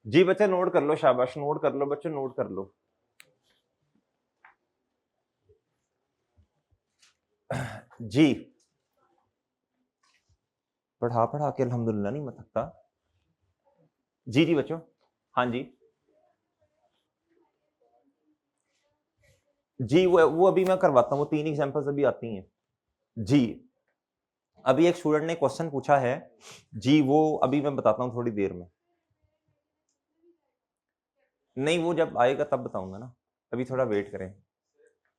जी बच्चे नोट कर लो, शाबाश, नोट कर लो बच्चों, नोट कर लो। जी पढ़ा पढ़ा के अल्हम्दुलिल्लाह नहीं मैं थकता। जी जी बच्चों, हाँ जी जी, वो अभी मैं करवाता हूँ, वो 3 एग्जांपल्स अभी आती हैं। जी, अभी एक स्टूडेंट ने क्वेश्चन पूछा है, जी वो अभी मैं बताता हूँ थोड़ी देर में। नहीं वो जब आएगा तब बताऊंगा ना, अभी थोड़ा वेट करें।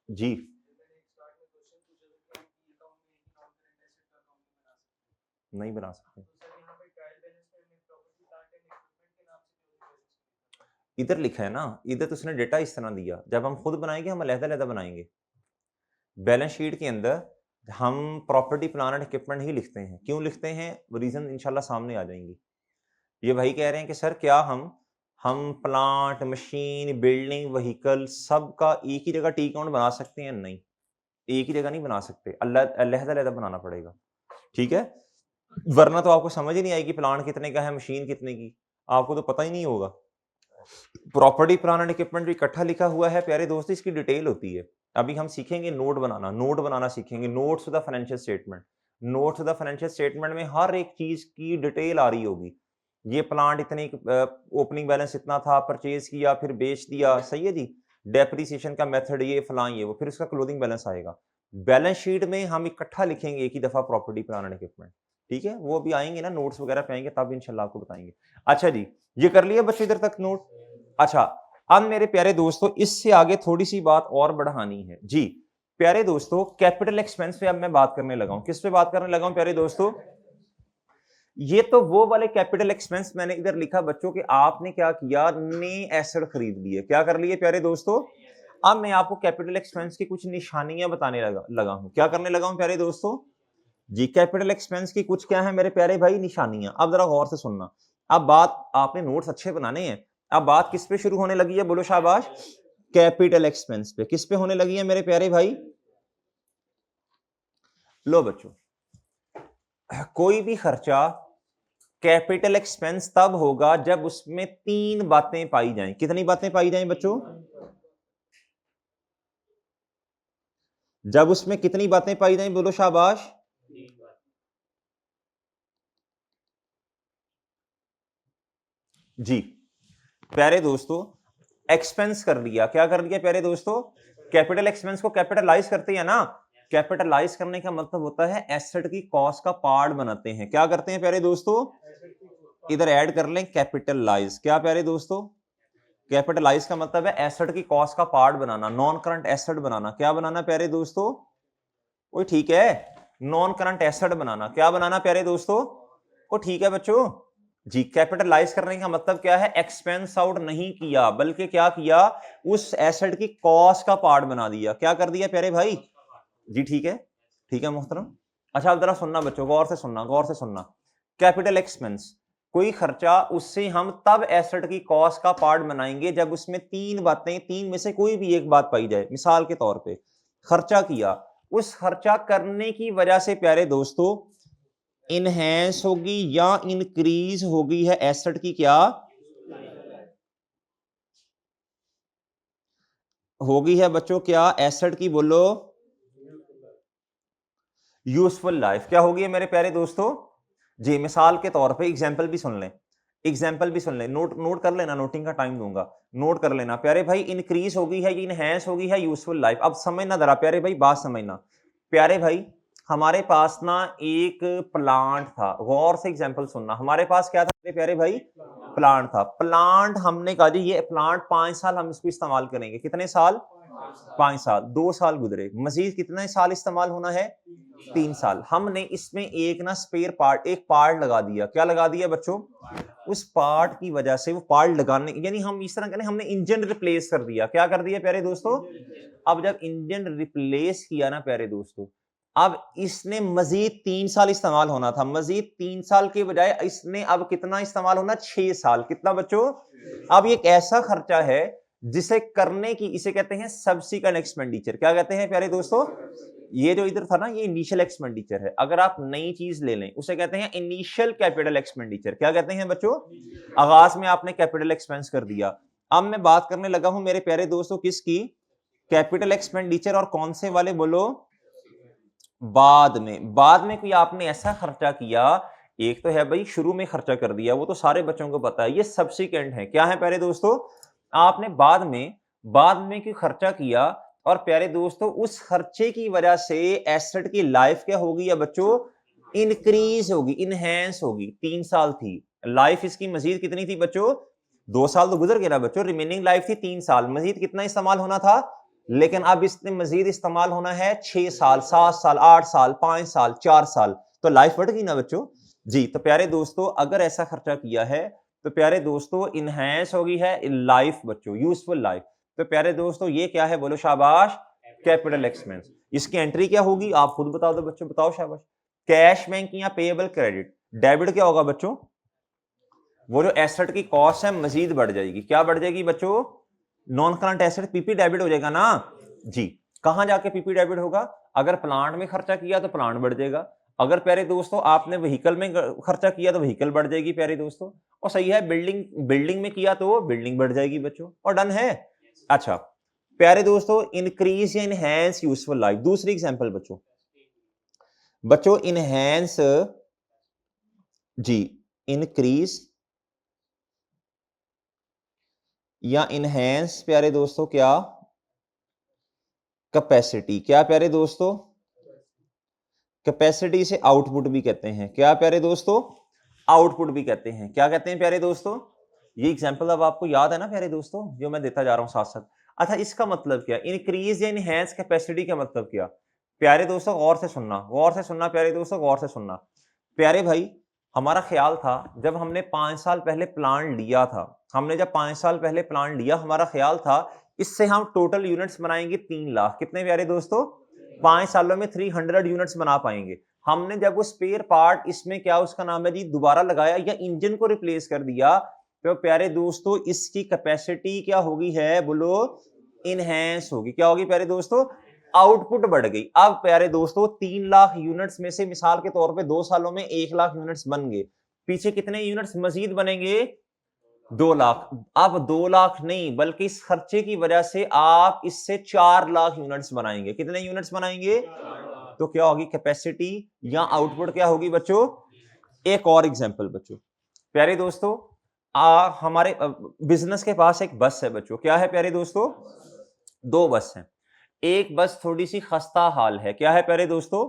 जी नहीं बना सकते, इधर लिखा है ना, इधर तो उसने डेटा इस तरह दिया, जब हम खुद बनाएंगे हम अलग-अलग बनाएंगे। बैलेंस शीट के अंदर हम प्रॉपर्टी प्लान एंड इक्विपमेंट ही लिखते हैं। क्यों लिखते हैं? रीजन इंशाल्लाह सामने आ जाएंगे। ये भाई कह रहे हैं कि सर क्या हम प्लांट, मशीन, बिल्डिंग, व्हीकल सब का एक ही जगह टी काउंट बना सकते हैं? नहीं, एक ही जगह नहीं बना सकते, अलग-अलग बनाना पड़ेगा। ठीक है? वरना तो आपको समझ ही नहीं आएगी प्लांट कितने का है, मशीन कितने की, आपको तो पता ही नहीं होगा। प्रॉपर्टी प्लान एंड इक्विपमेंट भी इकट्ठा लिखा हुआ है प्यारे दोस्त, इसकी डिटेल होती है। अभी हम सीखेंगे नोट बनाना सीखेंगे, notes to the financial statement. Notes to the financial statement में हर एक चीज की डिटेल आ रही होगी। ये प्लांट इतने ओपनिंग बैलेंस इतना था, परचेज किया फिर बेच दिया, सही है जी। डेप्रिसिएशन का मेथड ये फलां ये वो, फिर उसका क्लोजिंग बैलेंस आएगा। बैलेंस शीट में हम इकट्ठा लिखेंगे एक ही दफा प्रॉपर्टी प्लान एंड इक्विपमेंट। ठीक है, वो भी आएंगे ना, नोट्स वगैरह पे आएंगे तब इंशाल्लाह आपको बताएंगे। अच्छा जी, ये कर लिया बच्चों इधर तक नोट? अच्छा, अब मेरे प्यारे दोस्तों इससे आगे थोड़ी सी बात और बढ़ानी है जी। प्यारे दोस्तों कैपिटल एक्सपेंस पे अब मैं बात करने लगा हूं। किस पे बात करने लगा हूं प्यारे दोस्तों? ये तो वो वाले कैपिटल एक्सपेंस मैंने इधर लिखा बच्चों कि आपने क्या किया, नए एसेट खरीद लिए। क्या कर लिए प्यारे दोस्तों? अब मैं आपको कैपिटल एक्सपेंस की कुछ निशानियां बताने लगा हूं। क्या करने लगा हूं प्यारे दोस्तों? जी कैपिटल एक्सपेंस की कुछ क्या है मेरे प्यारे भाई, निशानियां। अब जरा गौर से सुनना। अब बात, आपने नोट्स अच्छे बनाने हैं। अब बात किस पे शुरू होने लगी है, बोलो शाबाश। कैपिटल एक्सपेंस पे। किस पे होने लगी है मेरे प्यारे भाई? लो बच्चों, कोई भी खर्चा कैपिटल एक्सपेंस तब होगा जब उसमें 3 बातें पाई जाएं। कितनी बातें पाई जाएं बच्चों? जब उसमें कितनी बातें पाई जाएं, बोलो शाबाश। जी प्यारे दोस्तों, एक्सपेंस कर लिया। क्या कर लिया प्यारे दोस्तों? कैपिटल एक्सपेंस को कैपिटलाइज करते हैं ना। कैपिटलाइज करने का मतलब होता है एसेट की कॉस्ट का पार्ट बनाते हैं। क्या करते हैं प्यारे दोस्तों? इधर ऐड कर लें कैपिटलाइज। क्या प्यारे दोस्तों? कैपिटलाइज का मतलब है एसेट की कॉस्ट का पार्ट बनाना, नॉन करंट एसेट बनाना। क्या बनाना प्यारे दोस्तों? वो ठीक है, नॉन करंट एसेट बनाना। क्या बनाना प्यारे दोस्तों? वो ठीक है बच्चों। जी कैपिटलाइज करने का मतलब क्या है? एक्सपेंस आउट नहीं किया, बल्कि क्या किया, उस एसेट की कॉस्ट का पार्ट बना दिया। क्या कर दिया प्यारे भाई? जी ठीक है मोहतरम। अच्छा अब जरा सुनना बच्चों, गौर से सुनना, गौर से सुनना। कैपिटल एक्सपेंस कोई खर्चा, उससे हम तब एसेट की कॉस्ट का पार्ट बनाएंगे जब उसमें 3 बातें, 3 में से कोई भी एक बात पाई जाए। मिसाल के तौर पे खर्चा किया, उस खर्चा करने की वजह से प्यारे दोस्तों इनहेंस होगी या इंक्रीज होगी है एसेट की क्या होगी है बच्चों? क्या एसेट की, बोलो। Useful life. क्या होगी है मेरे प्यारे दोस्तों? जी मिसाल के तौर पे एग्जांपल भी सुन लें, एग्जांपल भी सुन लें, नोट नोट कर लेना, नोटिंग का टाइम दूंगा, नोट कर लेना प्यारे भाई। इंक्रीज होगी है, इनहेंस होगी है यूजफुल लाइफ। अब समझना जरा प्यारे भाई, बात समझना प्यारे भाई। हमारे पास ना एक प्लांट था, गौर से एग्जांपल सुनना। हमारे पास क्या था मेरे प्यारे भाई? प्लांट था। प्लांट हमने कहा जी ये प्लांट 5 साल हम इसको इस्तेमाल करेंगे। कितने साल? 5 साल। 2 साल गुजरे, मजीद कितने साल इस्तेमाल होना है? 3 साल। हमने इसमें एक ना स्पेयर पार्ट, एक पार्ट लगा दिया। क्या लगा दिया बच्चों? उस पार्ट की वजह से, वो पार्ट लगाने यानी हम इस तरह करें, हमने इंजन रिप्लेस कर दिया। क्या कर दिया प्यारे दोस्तों? अब जब इंजन रिप्लेस किया ना प्यारे दोस्तों, अब इसने मजीद 3 साल इस्तेमाल होना था। मजीद 3 साल के बजाय इसने अब कितना इस्तेमाल होना? 6 साल। कितना बच्चों? अब ये एक ऐसा खर्चा है जिसे करने की, इसे कहते हैं सब्सिक्वेंट एक्सपेंडिचर। क्या कहते हैं प्यारे दोस्तों? ये जो इधर था ना, ये इनिशियल एक्सपेंडिचर है। अगर आप नई चीज ले लें उसे कहते हैं इनिशियल कैपिटल एक्सपेंडिचर। क्या कहते हैं बच्चों? आगाज में आपने कैपिटल एक्सपेंस कर दिया। अब मैं बात करने लगा हूं मेरे प्यारे दोस्तों किसकी? Capital expenditure. और कौन से वाले बोलो? बाद में। बाद में कोई आपने ऐसा खर्चा किया, एक तो है भाई शुरू में खर्चा कर दिया, वो तो सारे बच्चों को पता है, ये सब्सिक्वेंट है। क्या है प्यारे दोस्तों? आपने बाद में कोई खर्चा किया और प्यारे दोस्तों उस खर्चे की वजह से एसेट की लाइफ क्या होगी या बच्चों? इंक्रीज होगी, इनहेंस होगी। 3 साल थी लाइफ, इसकी मजीद कितनी थी बच्चों? 2 साल तो गुजर गया ना बच्चों, रिमेनिंग लाइफ थी 3 साल। मजीद कितना इस्तेमाल होना था? लेकिन अब इसने मजीद इस्तेमाल होना है 6 साल, 7 साल, 8 साल, 5 साल, 4 साल, तो लाइफ बढ़ गई ना बच्चों जी। तो प्यारे दोस्तों अगर ऐसा खर्चा किया है तो प्यारे दोस्तों इनहेंस होगी है लाइफ बच्चों, यूजफुल लाइफ। तो प्यारे दोस्तों ये क्या है बोलो शाबाश? Capital expense. इसकी एंट्री क्या होगी आप खुद बता दो बच्चों, बताओ शाबाश। कैश बैंक या पेएबल क्रेडिट। डेबिट क्या होगा बच्चों? वो जो एसेट की कॉस्ट है मजीद बढ़ जाएगी। क्या बढ़ जाएगी बच्चों? Non current asset PP debit हो जाएगा ना जी। कहां जाके पीपी डेबिट होगा? अगर प्लांट में खर्चा किया तो प्लांट बढ़ जाएगा, अगर प्यारे दोस्तों आपने व्हीकल में खर्चा किया तो व्हीकल बढ़ जाएगी प्यारे दोस्तों, और सही है बिल्डिंग में किया तो बिल्डिंग बढ़ जाएगी बच्चों। और डन है। अच्छा प्यारे दोस्तों इंक्रीज या इनहेंस यूजफुल लाइफ। दूसरी एग्जांपल बच्चों इनहेंस जी, इंक्रीज या इनहेंस प्यारे दोस्तों क्या? कैपेसिटी। क्या प्यारे दोस्तों? कैपेसिटी से आउटपुट भी कहते हैं। क्या प्यारे दोस्तों? आउटपुट भी कहते हैं। क्या कहते हैं प्यारे दोस्तों? ये एग्जांपल अब आपको याद है ना प्यारे दोस्तों, जो मैं देता जा रहा हूं साथ साथ। अच्छा इसका मतलब क्या? इंक्रीज या इनहेंस कैपेसिटी का मतलब क्या? प्यारे दोस्तों गौर से सुनना प्यारे दोस्तों, गौर से सुनना। प्यारे भाई हमारा ख्याल था जब हमने 5 साल पहले प्लान लिया था, जब 5 साल पहले प्लान लिया, हमारा ख्याल था इससे हम टोटल यूनिट्स बनाएंगे 3 लाख। कितने प्यारे दोस्तों? 5 सालों में 300 यूनिट्स बना पाएंगे। हमने जब वो स्पेयर पार्ट इसमें क्या उसका नाम है जी दोबारा लगाया या इंजन को रिप्लेस कर दिया, तो प्यारे दोस्तों इसकी कैपेसिटी क्या होगी है बोलो? इनहेंस होगी। क्या होगी प्यारे दोस्तों? आउटपुट बढ़ गई। अब प्यारे दोस्तों 3 लाख यूनिट्स में से मिसाल के तौर पे 2 सालों में 1 लाख यूनिट्स बन गए, पीछे कितने यूनिट्स मजीद बनेंगे? 2 लाख। अब 2 लाख नहीं बल्कि इस खर्चे की वजह से आप इससे 4 लाख यूनिट्स बनाएंगे। कितने यूनिट्स बनाएंगे? तो क्या होगी कैपेसिटी या आउटपुट क्या होगी बच्चों? एक और एग्जांपल बच्चों, प्यारे दोस्तों हमारे बिजनेस के पास एक बस है बच्चों। क्या है प्यारे दोस्तों? 2 बस हैं। एक बस थोड़ी सी खस्ता हाल है। क्या है प्यारे दोस्तों?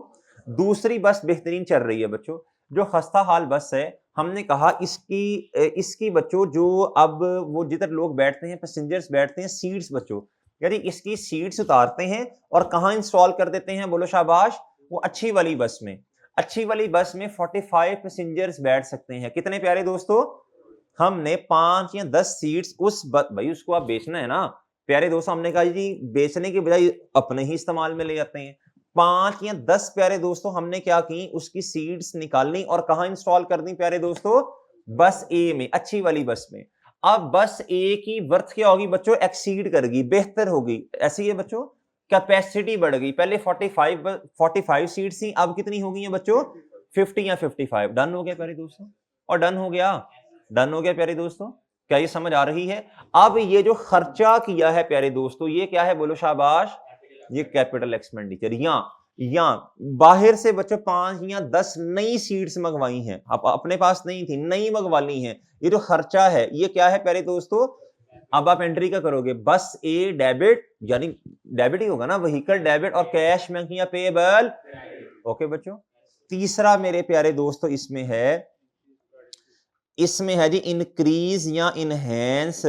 दूसरी बस बेहतरीन चल रही है बच्चों। जो खस्ता हाल बस है हमने कहा इसकी बच्चों जो अब वो जिधर लोग बैठते हैं, पैसेंजर्स बैठते हैं, सीट्स बच्चों, यदि इसकी सीट्स उतारते हैं और कहां इंस्टॉल कर देते हैं बोलो शाबाश? वो अच्छी वाली बस में। अच्छी वाली बस में 45 पैसेंजर्स बैठ सकते हैं। कितने प्यारे दोस्तों? हमने 5 या 10 सीट्स उस भाई उसको आप बेचना है ना प्यारे दोस्तों, हमने कहा जी बेचने की बजाय अपने ही इस्तेमाल में ले जाते हैं। 5 या 10 प्यारे दोस्तों हमने क्या की, उसकी सीट्स निकालनी और कहां इंस्टॉल कर दी प्यारे दोस्तों? बस ए में, अच्छी वाली बस में। अब बस ए की वर्थ क्या होगी बच्चों? एक्सीड करेगी, बेहतर होगी। ऐसी है बच्चों, कैपेसिटी बढ़ गई। पहले 45 सीट्स थी, अब कितनी हो गई है बच्चों? 50 या 55। डन हो गया प्यारे दोस्तों, और डन हो गया प्यारे दोस्तों। क्या ये समझ आ रही है? अब ये जो खर्चा किया है प्यारे दोस्तों, ये क्या है बोलो शाबाश? ये कैपिटल एक्सपेंडिचर। या बाहर से बच्चों 5 या 10 नई सीट्स मंगवाई हैं, अब अपने पास नहीं थी, नई मंगवानी है। ये जो खर्चा है ये क्या है प्यारे दोस्तों? अब आप एंट्री क्या करोगे? बस ए डेबिट, यानी डेबिट ही होगा ना, व्हीकल डेबिट, और कैश बैंक या पेएबल। ओके बच्चों। तीसरा मेरे प्यारे दोस्तों इसमें है जी इंक्रीज या इनहेंस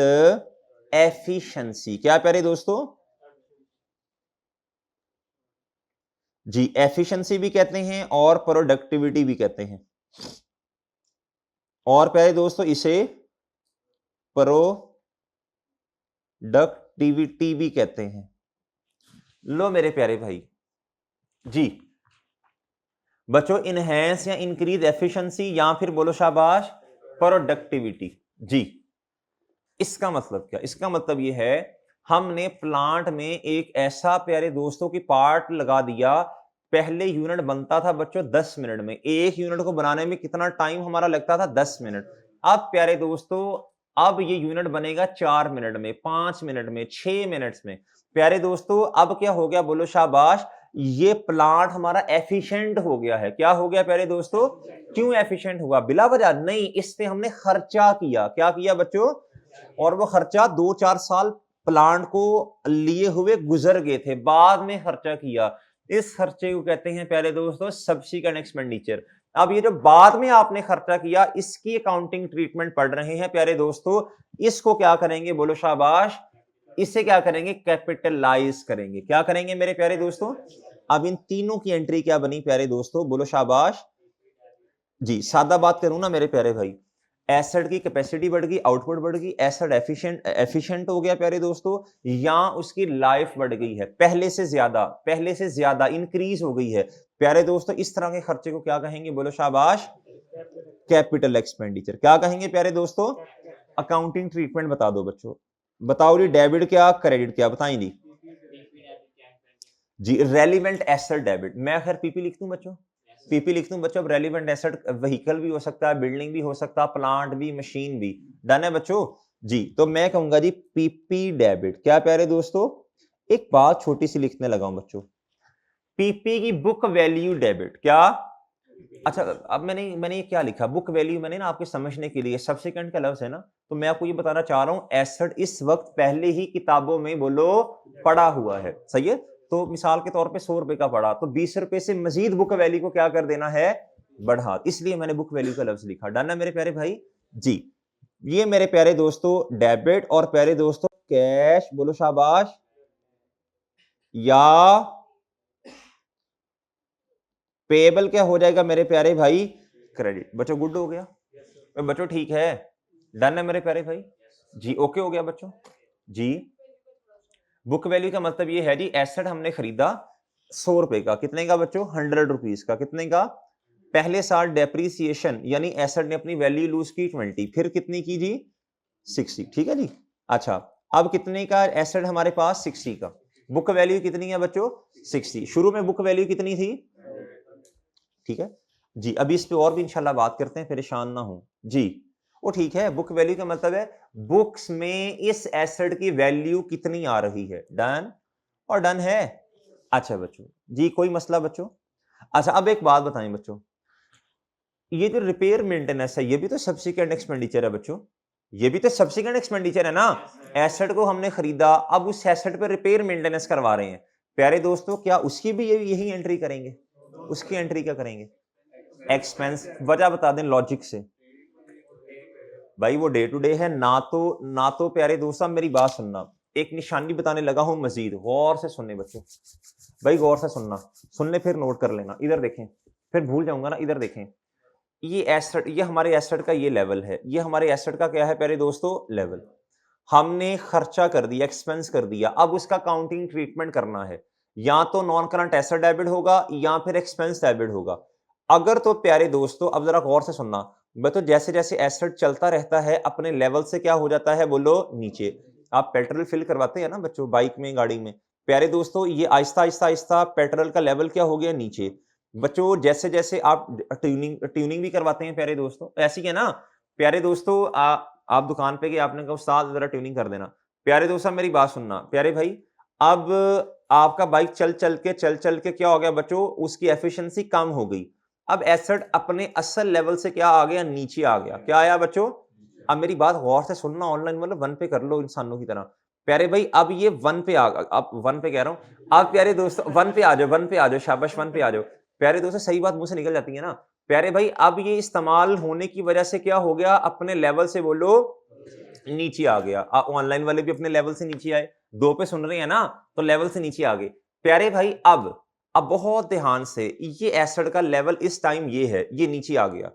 एफिशिएंसी। क्या प्यारे दोस्तों? जी एफिशिएंसी भी कहते हैं और प्रोडक्टिविटी भी कहते हैं, और प्यारे दोस्तों इसे प्रोडक्टिविटी भी कहते हैं। लो मेरे प्यारे भाई जी बच्चों, इनहेंस या इंक्रीज एफिशिएंसी या फिर बोलो शाबाश प्रोडक्टिविटी जी। इसका मतलब क्या? इसका मतलब यह है हमने प्लांट में एक ऐसा प्यारे दोस्तों की पार्ट लगा दिया पहले यूनिट बनता था बच्चों 10 मिनट में, एक यूनिट को बनाने में कितना टाइम हमारा लगता था 10 मिनट। अब प्यारे दोस्तों अब ये यूनिट बनेगा 4 मिनट में, 5 मिनट में, 6 मिनट्स में। प्यारे दोस्तों अब क्या हो गया, बोलो शाबाश, ये प्लांट हमारा एफिशिएंट हो गया है। क्या हो गया प्यारे दोस्तों? क्यों एफिशिएंट हुआ? बिला वजह नहीं, इस पे हमने खर्चा किया। क्या किया बच्चों? और वो खर्चा 2-4 साल प्लांट को लिए हुए गुजर गए थे, बाद में खर्चा किया। इस खर्चे को कहते हैं प्यारे दोस्तों सब्सिक्वेंट एक्सपेंडिचर। अब ये जो बाद में आपने खर्चा किया, इसकी अकाउंटिंग ट्रीटमेंट पढ़ रहे हैं प्यारे दोस्तों, इसको क्या करेंगे? बोलो शाबाश, इसे क्या करेंगे? कैपिटलाइज करेंगे। क्या करेंगे मेरे प्यारे दोस्तों? अब इन तीनों की एंट्री क्या बनी प्यारे दोस्तों? बोलो शाबाश जी। सादा बात करूं ना मेरे प्यारे भाई, एसेट की कैपेसिटी बढ़ गई, आउटपुट बढ़ गई, एसेट एफिशिएंट हो गया प्यारे दोस्तों, या उसकी लाइफ बढ़ गई है, पहले से ज्यादा इंक्रीज हो गई है प्यारे दोस्तों। इस तरह के खर्चे को क्या कहेंगे? बोलो शाबाश, कैपिटल एक्सपेंडिचर। क्या कहेंगे प्यारे दोस्तों? अकाउंटिंग ट्रीटमेंट बता दो बच्चों, बताओ जी, डेबिट क्या क्रेडिट क्या, बताएं जी। रेलिवेंट एसेट डेबिट, मैं खैर पीपी लिख दूं बच्चों, पीपी लिख दूं बच्चों। अब रेलिवेंट एसेट व्हीकल भी हो सकता है, बिल्डिंग भी हो सकता है, प्लांट भी, मशीन भी। डन है बच्चों जी। तो मैं कहूंगा जी पीपी डेबिट। क्या प्यारे दोस्तों? एक बात छोटी सी लिखने लगा हूं बच्चों, पीपी की बुक वैल्यू डेबिट। क्या? अच्छा, अब मैंने ये क्या लिखा, बुक वैल्यू, मैंने ना आपके समझने के लिए, सब्सिक्वेंट का लफ्ज है ना, तो मैं आपको ये बताना चाह रहा हूं एसेट इस वक्त पहले ही किताबों में बोलो पड़ा हुआ है, सही है। तो मिसाल के तौर पे 100 रुपए का पड़ा, तो 20 रुपए से मजीद बुक वैल्यू को क्या कर देना है? बढ़ा, इसलिए मैंने बुक वैल्यू का लफ्ज लिखा। डन है मेरे प्यारे भाई जी। ये मेरे प्यारे दोस्तों डेबिट और प्यारे दोस्तों कैश, बोलो शाबाश, या पेएबल क्या हो जाएगा मेरे प्यारे भाई? क्रेडिट। बच्चों गुड हो गया? बच्चों ठीक है? डन है मेरे प्यारे भाई जी? ओके हो गया बच्चों जी। बुक वैल्यू का मतलब ये है जी, एसेट हमने खरीदा 100 रुपए का, कितने का बच्चों? 100 रुपीज का। कितने का? पहले साल डेप्रीसिएशन यानी एसेट ने अपनी वैल्यू लूज की 20, फिर कितनी की जी? 60। ठीक है जी। अच्छा, अब कितने का एसेट हमारे पास? 60 का। बुक वैल्यू कितनी है बच्चों? 60। शुरू में बुक वैल्यू कितनी थी? ठीक है जी। अभी इस पे और भी इंशाल्लाह बात करते हैं, परेशान ना हो जी। वो ठीक है, बुक वैल्यू का मतलब है बुक्स में इस एसेट की वैल्यू कितनी आ रही है। डन और डन है। अच्छा बच्चों जी, कोई मसला बच्चों? अच्छा, अब एक बात बताएं बच्चों, ये जो रिपेयर मेंटेनेंस है, ये भी तो सब्सिक्वेंट एक्सपेंडिचर है बच्चों, ये भी तो सब्सिक्वेंट एक्सपेंडिचर है ना। एसेट को हमने खरीदा, अब उस एसेट पे रिपेयर मेंटेनेंस करवा रहे हैं प्यारे दोस्तों, क्या उसकी भी यही एंट्री करेंगे? उसकी एंट्री क्या करेंगे? एक्सपेंस। वजह बता दें लॉजिक से भाई, वो डे टू डे है ना तो प्यारे दोस्तों मेरी बात सुनना, एक निशानी बताने लगा हूं मजीद, गौर से सुनने बच्चों, भाई गौर से सुनना, सुनने फिर नोट कर लेना, इधर देखें, फिर भूल जाऊंगा ना, इधर देखें। ये एसेट, ये हमारे एसेट का ये लेवल है, ये हमारे एसेट का क्या है प्यारे दोस्तों? लेवल। हमने खर्चा कर दिया, एक्सपेंस कर दिया, अब उसका काउंटिंग ट्रीटमेंट करना है, या तो नॉन करंट एसेट डेबिट होगा या फिर एक्सपेंस डेबिट होगा। अगर तो प्यारे दोस्तों अब जरा गौर से सुनना, तो जैसे जैसे एसेट चलता रहता है अपने लेवल से क्या हो जाता है? बोलो नीचे। आप पेट्रोल फिल करवाते हैं ना बच्चों, बाइक में, गाड़ी में, प्यारे दोस्तों ये आहिस्ता आहिस्ता आहिस्ता पेट्रोल का लेवल क्या हो गया? नीचे। बच्चों जैसे जैसे आप ट्यूनिंग भी करवाते हैं प्यारे दोस्तों, ऐसी है ना प्यारे दोस्तों, आप दुकान पे गए, आपने कहा उस्ताद जरा ट्यूनिंग कर देना, प्यारे दोस्तों मेरी बात सुनना प्यारे भाई, अब आपका बाइक चल चल के क्या हो गया बच्चों? उसकी एफिशिएंसी कम हो गई, अब एसेट अपने असल लेवल से क्या आ गया? नीचे आ गया। क्या आया बच्चों? अब मेरी बात गौर से सुनना, ऑनलाइन मतलब 1 पे कर लो इंसानों की तरह प्यारे भाई। अब ये 1 पे आ, अब 1 पे कह रहा हूं, आप प्यारे दोस्तों 1 पे आ जाओ, 1 पे आ जाओ, शाबाश 1 पे आ जाओ प्यारे दोस्तों, सही बात मुंह से निकल जाती है ना प्यारे भाई। अब ये इस्तेमाल होने की वजह से क्या हो गया? अपने लेवल से बोलो नीचे आ गया। ऑनलाइन वाले भी अपने लेवल से नीचे आए, 2 पे सुन रहे हैं ना, तो लेवल से नीचे आ गए प्यारे भाई। अब बहुत ध्यान से, ये एसेट का लेवल इस टाइम ये है, ये नीचे आ गया।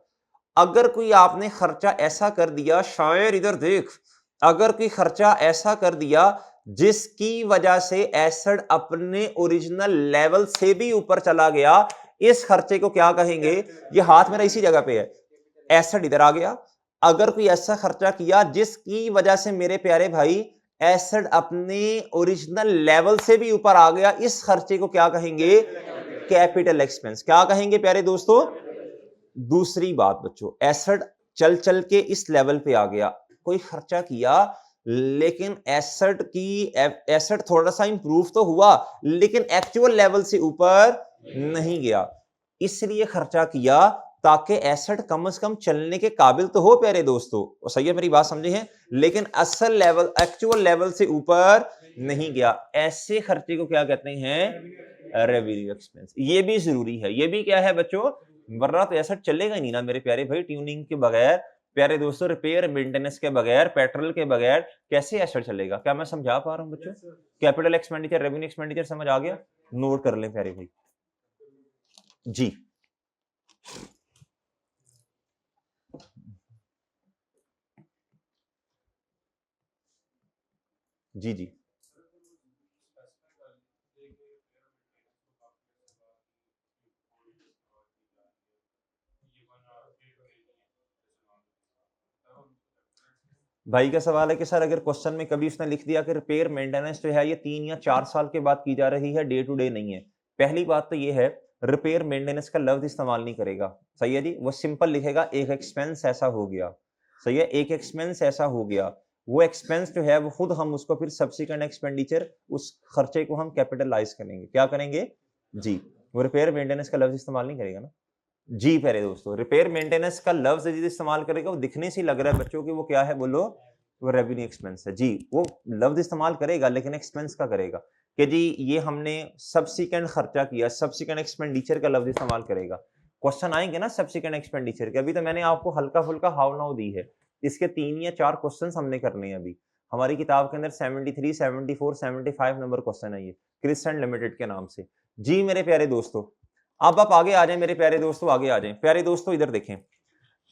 अगर कोई आपने खर्चा ऐसा कर दिया, शायर इधर देख, अगर कोई खर्चा ऐसा कर दिया जिसकी वजह से एसेट अपने ओरिजिनल लेवल से भी ऊपर चला गया, इस खर्चे को क्या कहेंगे? ये हाथ मेरा इसी जगह पे है, एसेट इधर आ गया, अगर कोई ऐसा खर्चा किया जिसकी वजह से मेरे प्यारे भाई एसेट अपने ओरिजिनल लेवल से भी ऊपर आ गया, इस खर्चे को क्या कहेंगे? Capital expense. क्या कहेंगे प्यारे दोस्तों? दूसरी बात बच्चों, एसेट चल चल के इस लेवल पे आ गया, कोई खर्चा किया लेकिन एसेट थोड़ा सा इंप्रूव तो हुआ लेकिन एक्चुअल लेवल से ऊपर नहीं गया, इसलिए खर्चा किया ताकि एसेट कम से कम चलने के काबिल तो हो प्यारे दोस्तों। और सही है, मेरी बात समझे हैं, लेकिन असल लेवल एक्चुअल लेवल से ऊपर नहीं गया, ऐसे खर्चे को क्या कहते हैं? Revenue expense. ये भी जरूरी है, ये भी क्या है बच्चों? वरना तो एसेट चलेगा ही नहीं ना मेरे प्यारे भाई, ट्यूनिंग के बगैर प्यारे दोस्तों, रिपेयर मेंटेनेंस के बगैर, पेट्रोल के बगैर कैसे एसेट चलेगा? क्या मैं समझा पा रहा हूं बच्चों? कैपिटल एक्सपेंडिचर, रेवेन्यू एक्सपेंडिचर समझ आ गया? नोट कर लें प्यारे भाई जी। जी जी भाई का सवाल है कि सर अगर क्वेश्चन में कभी उसने लिख दिया कि रिपेयर मेंटेनेंस जो है ये 3 या 4 साल के बाद की जा रही है, डे टू डे नहीं है। पहली बात तो ये है, रिपेयर मेंटेनेंस का लफ्ज इस्तेमाल नहीं करेगा, सही है जी। वो सिंपल लिखेगा एक एक्सपेंस ऐसा हो गया, सही है, एक एक्सपेंस ऐसा हो गया। वो एक्सपेंस जो है वो खुद हम उसको फिर सब्सिक्वेंट एक्सपेंडिचर, उस खर्चे को हम कैपिटलाइज करेंगे। क्या करेंगे जी? वो रिपेयर मेंटेनेंस का लफ्ज इस्तेमाल नहीं करेगा ना जी। प्यारे दोस्तों, रिपेयर मेंटेनेंस का लफ्ज यदि इस्तेमाल करेगा, वो दिखने से लग रहा है बच्चों की वो क्या है, बोलो? वो रेवेन्यू एक्सपेंस है जी। वो लफ्ज इस्तेमाल करेगा लेकिन एक्सपेंस का करेगा कि जी ये हमने सब्सिक्वेंट खर्चा किया, सब्सिक्वेंट एक्सपेंडिचर का लफ्ज इस्तेमाल करेगा। क्वेश्चन आएंगे ना सब्सिक्वेंट एक्सपेंडिचर के, अभी तो मैंने आपको हल्का फुल्का हाउ नाउ दी है, इसके 3 या 4 क्वेश्चन हमने करने हैं अभी। हमारी किताब के अंदर 73, 74, 75 नंबर क्वेश्चन है ये, क्रिस्टन लिमिटेड के नाम से जी। मेरे प्यारे दोस्तों, अब आप आगे आ जाएं, मेरे प्यारे दोस्तों आगे आ जाएं। प्यारे दोस्तों इधर देखें,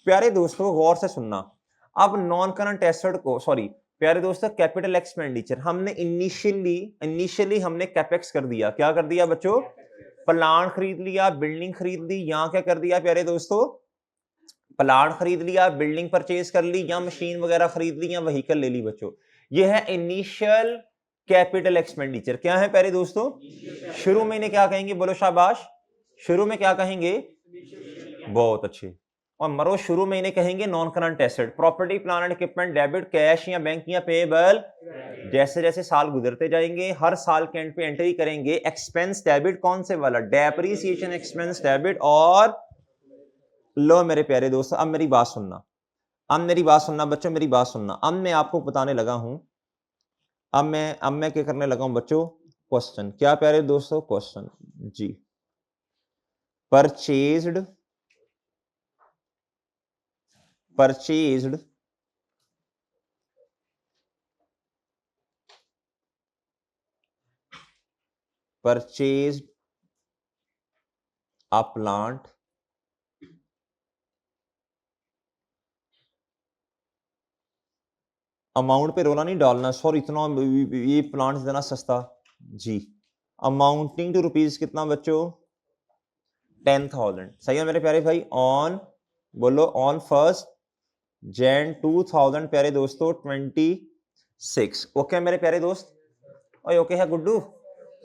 प्यारे दोस्तों गौर से सुनना। अब नॉन करंट एसेट को, सॉरी प्यारे दोस्तों, कैपिटल एक्सपेंडिचर हमने इनिशियली हमने कैपेक्स कर दिया। क्या कर दिया बच्चों? प्लांट खरीद लिया, बिल्डिंग खरीद ली। यहां क्या कर दिया प्यारे दोस्तों? प्लांट खरीद लिया, बिल्डिंग परचेज कर ली, या मशीन वगैरह खरीद ली, या व्हीकल ले ली बच्चों। ये है इनिशियल कैपिटल एक्सपेंडिचर। क्या है प्यारे दोस्तों? शुरू में इन्हें क्या कहेंगे? बोलो शाबाश। शुरू में क्या कहेंगे? बहुत अच्छे। और मरो शुरू में इन्हें कहेंगे non current asset, property plant equipment, debit cash या बैंक या पेएबल। जैसे जैसे साल गुजरते जाएंगे हर साल के एंड पे एंट्री करेंगे एक्सपेंस डेबिट, कौन से वाला? Depreciation expense debit. और लो मेरे प्यारे दोस्तों, अब मेरी बात सुनना, अब मेरी बात सुनना बच्चों, मेरी बात सुनना। अब मैं आपको बताने लगा हूं, अब मैं क्या करने लगा हूं बच्चों? क्वेश्चन। क्या प्यारे दोस्तों? क्वेश्चन जी। परचेज्ड a plant अमाउंट पे रोला नहीं डालना, सॉरी इतना ये प्लांट इतना सस्ता जी। अमाउंटिंग टू रुपीज कितना बच्चों? 10,000। सही है मेरे प्यारे भाई। ऑन बोलो, ऑन 1 Jan 2000 प्यारे दोस्तों 26। ओके मेरे प्यारे दोस्त, ओए ओके है गुड्डू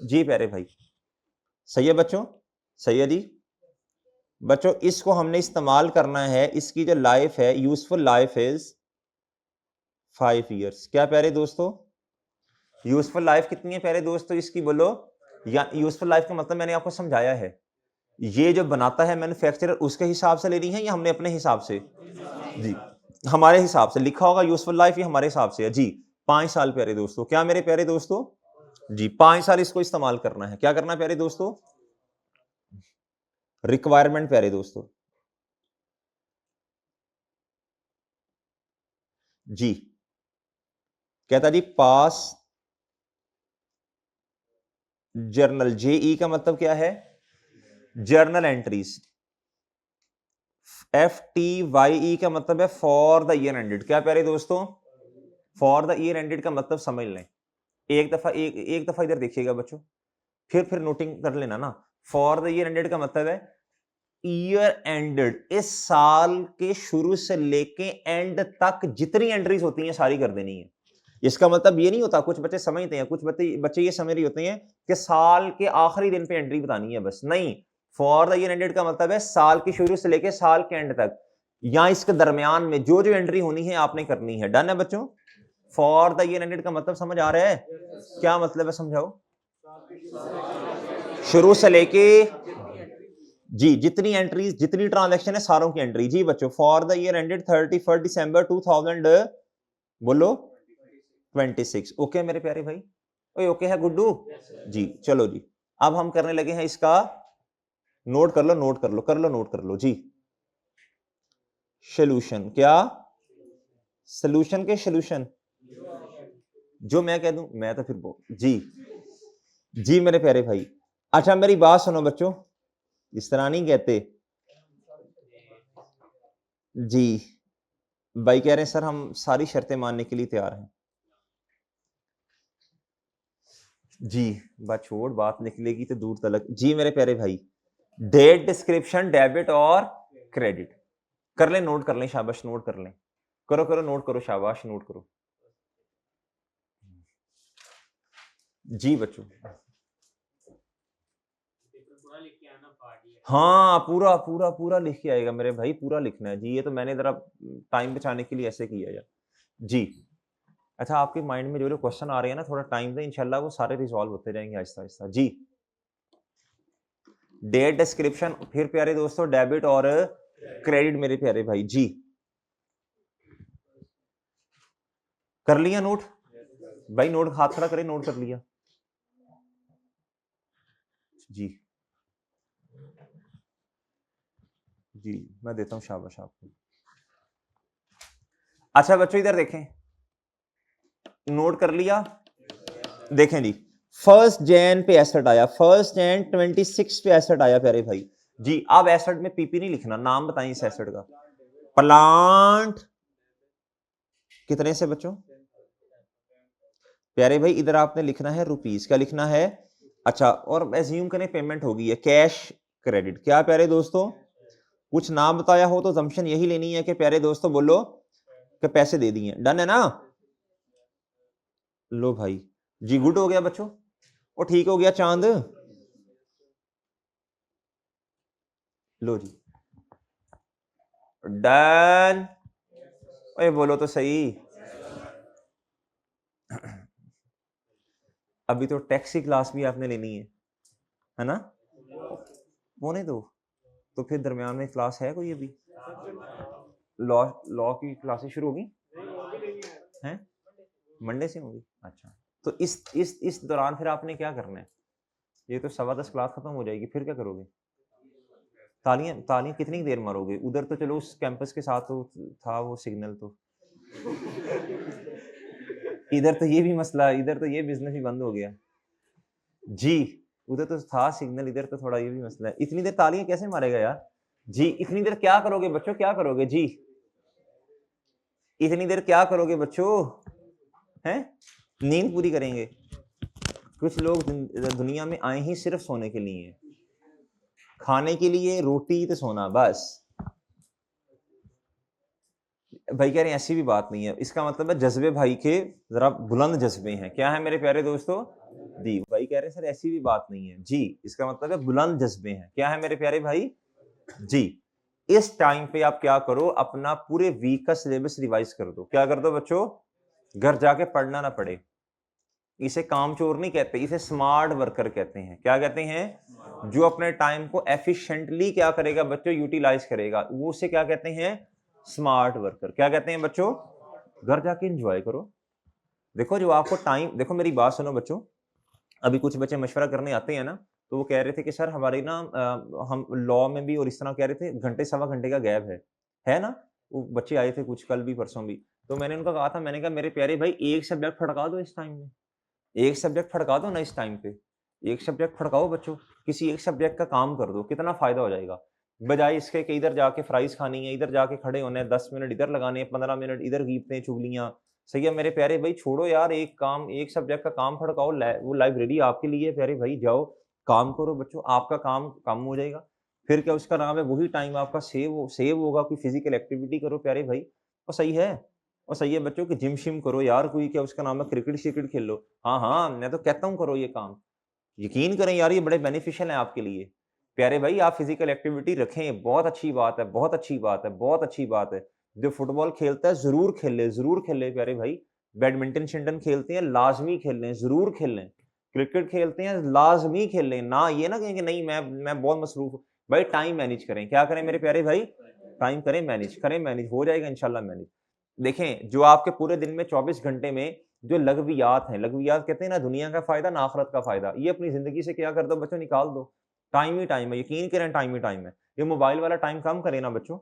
जी प्यारे भाई। सही है बच्चों, सही है जी बच्चों। इसको हमने इस्तेमाल करना है, इसकी जो लाइफ है, यूजफुल लाइफ इज 5 ईयर्स। क्या प्यारे दोस्तों? यूजफुल लाइफ कितनी है प्यारे दोस्तों इसकी, बोलो? या यूजफुल लाइफ का मतलब मैंने आपको समझाया है, ये जो बनाता है मैन्युफैक्चरर उसके हिसाब से लेनी है या हमने अपने हिसाब से? जी, हमारे हिसाब से लिखा होगा यूजफुल लाइफ, ये हमारे हिसाब से है जी। 5 साल प्यारे दोस्तों। क्या मेरे प्यारे दोस्तों? जी 5 साल इसको इस्तेमाल करना है। क्या करना है प्यारे दोस्तों? रिक्वायरमेंट प्यारे दोस्तों जी, कहता जी पास जर्नल, जेई का मतलब क्या है? Journal entries. FTYE का मतलब है फॉर द ईयर एंडेड। क्या प्यारे दोस्तों? फॉर द ईयर एंडेड का मतलब समझ लें। एक दफा इधर देखिएगा बच्चों, फिर नोटिंग कर लेना ना। फॉर द ईयर एंडेड का मतलब है ईयर एंडेड, इस साल के शुरू से लेके एंड तक जितनी एंट्रीज होती हैं सारी कर देनी है। इसका मतलब ये नहीं होता, कुछ बच्चे समझते हैं, कुछ बच्चे ये समझ रहे होते हैं कि साल के आखिरी दिन पे एंट्री बतानी है बस। नहीं, फॉर द ईयर एंडेड का मतलब है साल की शुरू से लेके साल के एंड तक, या इसके दरमियान में जो जो एंट्री होनी है आपने करनी है। डन है बच्चों? फॉर द ईयर एंडेड का मतलब समझ आ रहा है? क्या मतलब है, समझाओ। शुरू से लेके जी, जितनी एंट्रीज, जितनी ट्रांजैक्शन है, सारों की एंट्री। जी बच्चों, फॉर द ईयर एंडेड 31 दिसंबर 2000 बोलो 26। ओके मेरे प्यारे भाई? ओके है गुड्डू जी? चलो जी, अब हम करने लगे हैं इसका, नोट कर लो, नोट कर लो, कर लो, नोट कर लो जी। सोल्यूशन, क्या सोल्यूशन के सोल्यूशन जो मैं कह दूं, मैं तो फिर जी जी मेरे प्यारे भाई। अच्छा मेरी बात सुनो बच्चों, इस तरह नहीं कहते जी। भाई कह रहे हैं सर हम सारी शर्तें मानने के लिए तैयार हैं जी। बात छोड़, बात निकलेगी तो दूर तलक। जी मेरे प्यारे भाई, डेट डिस्क्रिप्शन डेबिट और क्रेडिट कर लें, नोट कर लें, शाबाश नोट कर लें, करो करो नोट करो, शाबाश नोट करो जी बच्चों। हाँ पूरा पूरा पूरा लिख के आएगा मेरे भाई, पूरा लिखना है जी। ये तो मैंने जरा टाइम बचाने के लिए ऐसे किया यार जी। अच्छा आपके माइंड में जो जो क्वेश्चन आ रहे हैं ना, थोड़ा टाइम दे, इंशाल्लाह वो सारे रिजॉल्व होते जाएंगे आहिस्ता आहिस्ता जी। डेट डिस्क्रिप्शन, फिर प्यारे दोस्तों डेबिट और क्रेडिट मेरे प्यारे भाई जी। कर लिया नोट भाई? नोट हाथ खड़ा करें, नोट कर लिया जी। जी मैं देता हूं शाबाश आपको। अच्छा बच्चों इधर देखें, नोट कर लिया? देखें जी, 1 जैन पे एसेट आया, 1 जैन 26 पे एसेट आया प्यारे भाई जी। अब एसेट में पीपी नहीं लिखना, नाम बताइए इस एसेट का। प्लांट कितने से बच्चों? प्यारे भाई इधर आपने लिखना है रुपीस, क्या लिखना है? अच्छा, और एज्यूम करें पेमेंट होगी है कैश क्रेडिट, क्या प्यारे दोस्तों? कुछ नाम बताया हो तो जम्पशन यही लेनी है कि प्यारे दोस्तों बोलो कि पैसे दे दिए। डन है ना? लो भाई जी, गुड हो गया बच्चों, वो ठीक हो गया चांद। लो जी डन। ओए बोलो तो सही। अभी तो टैक्स की क्लास भी आपने लेनी है ना? होने दो, तो फिर दरमियान में क्लास है कोई अभी? लॉ लॉ की क्लासेस शुरू होगी हैं? मंडे से होगी। अच्छा, तो इस दौरान फिर आपने क्या करना है? ये तो 10:15 क्लास खत्म हो जाएगी, फिर क्या करोगे? तालियां तालियां कितनी देर मारोगे? उधर तो चलो उस कैंपस के साथ तो था वो सिग्नल, तो इधर तो ये भी मसला, इधर तो ये बिजनेस ही बंद हो गया जी। उधर तो था सिग्नल, इधर तो थोड़ा ये भी मसला है। इतनी देर तालियां कैसे मारेगा यार जी? इतनी देर क्या करोगे बच्चों, क्या करोगे जी? इतनी देर क्या करोगे बच्चों? हैं? नींद पूरी करेंगे? कुछ लोग दुनिया में आए ही सिर्फ सोने के लिए, खाने के लिए रोटी तो सोना बस। भाई कह रहे हैं ऐसी भी बात नहीं है, इसका मतलब है जज्बे भाई के जरा बुलंद जज्बे हैं। क्या है मेरे प्यारे दोस्तों जी? भाई कह रहे हैं सर ऐसी भी बात नहीं है जी, इसका मतलब है बुलंद जज्बे हैं। क्या है मेरे प्यारे भाई जी? इस टाइम पे आप क्या करो, अपना पूरे वीक का सिलेबस रिवाइज कर दो। क्या कर दो बच्चों? घर जाके पढ़ना ना पड़े। इसे कामचोर नहीं कहते, इसे स्मार्ट वर्कर कहते हैं। क्या कहते हैं? जो अपने टाइम को एफिशिएंटली क्या करेगा बच्चों? यूटिलाइज करेगा, वो उसे क्या कहते हैं? Smart worker. क्या कहते हैं बच्चों? घर जाके एंजॉय करो। देखो जो आपको टाइम, देखो मेरी बात सुनो बच्चों, अभी कुछ बच्चे मशवरा करने आते हैं ना, तो वो कह रहे थे कि सर हमारी ना हम लॉ में भी और इस तरह कह रहे थे घंटे सवा घंटे का गैप है ना? वो बच्चे आए थे कुछ कल भी परसों भी, तो मैंने उनका कहा था, मैंने कहा मेरे प्यारे भाई एक सब्जेक्ट फटका दो इस टाइम में, एक सब्जेक्ट फटका दो ना इस टाइम पे, एक सब्जेक्ट फटकाओ बच्चों, किसी एक सब्जेक्ट का काम कर दो, कितना फायदा हो जाएगा। बजाय इसके कि इधर जाके फ्राइज खानी है, इधर जाके खड़े होने हैं, 10 मिनट इधर लगाने हैं, 15 मिनट इधर गीपते चुगलियां। सही है मेरे प्यारे भाई, छोड़ो यार, एक काम, एक सब्जेक्ट का काम फटकाओ, वो लाइब्रेरी आपके लिए प्यारे भाई, जाओ काम करो बच्चों, आपका काम कम हो जाएगा। फिर क्या उसका नाम है, वही टाइम आपका सेव होगा, कोई फिजिकल एक्टिविटी करो प्यारे भाई, तो सही है। और सही है बच्चों कि जिम शिम करो यार, कोई क्या उसका नाम है क्रिकेट श्रिकेट खेल लो। हाँ हाँ, मैं तो कहता हूँ करो ये काम, यकीन करें यार ये बड़े बेनिफिशियल है आपके लिए। प्यारे भाई आप फिजिकल एक्टिविटी रखें, बहुत अच्छी बात है, बहुत अच्छी बात है, बहुत अच्छी बात है। जो फुटबॉल खेलता है जरूर खेले प्यारे भाई। बैडमिंटन शिंटन खेलते हैं लाजमी खेलें, जरूर खेलें। क्रिकेट खेलते हैं लाजमी खेलें, ना ये ना कहें कि नहीं मैं बहुत मसरूफ हूँ। भाई टाइम मैनेज करें, क्या करें मेरे प्यारे भाई, टाइम करें मैनेज, हो जाएगा इंशाल्लाह मैनेज। देखें जो आपके पूरे दिन में 24 घंटे में जो लघवियात हैं, लघवियात कहते हैं ना दुनिया का फायदा ना आखिरत का फायदा, ये अपनी जिंदगी से क्या कर दो बच्चों, निकाल दो। टाइम ही टाइम है, यकीन करें टाइम ही टाइम है। ये मोबाइल वाला टाइम कम करें ना बच्चों,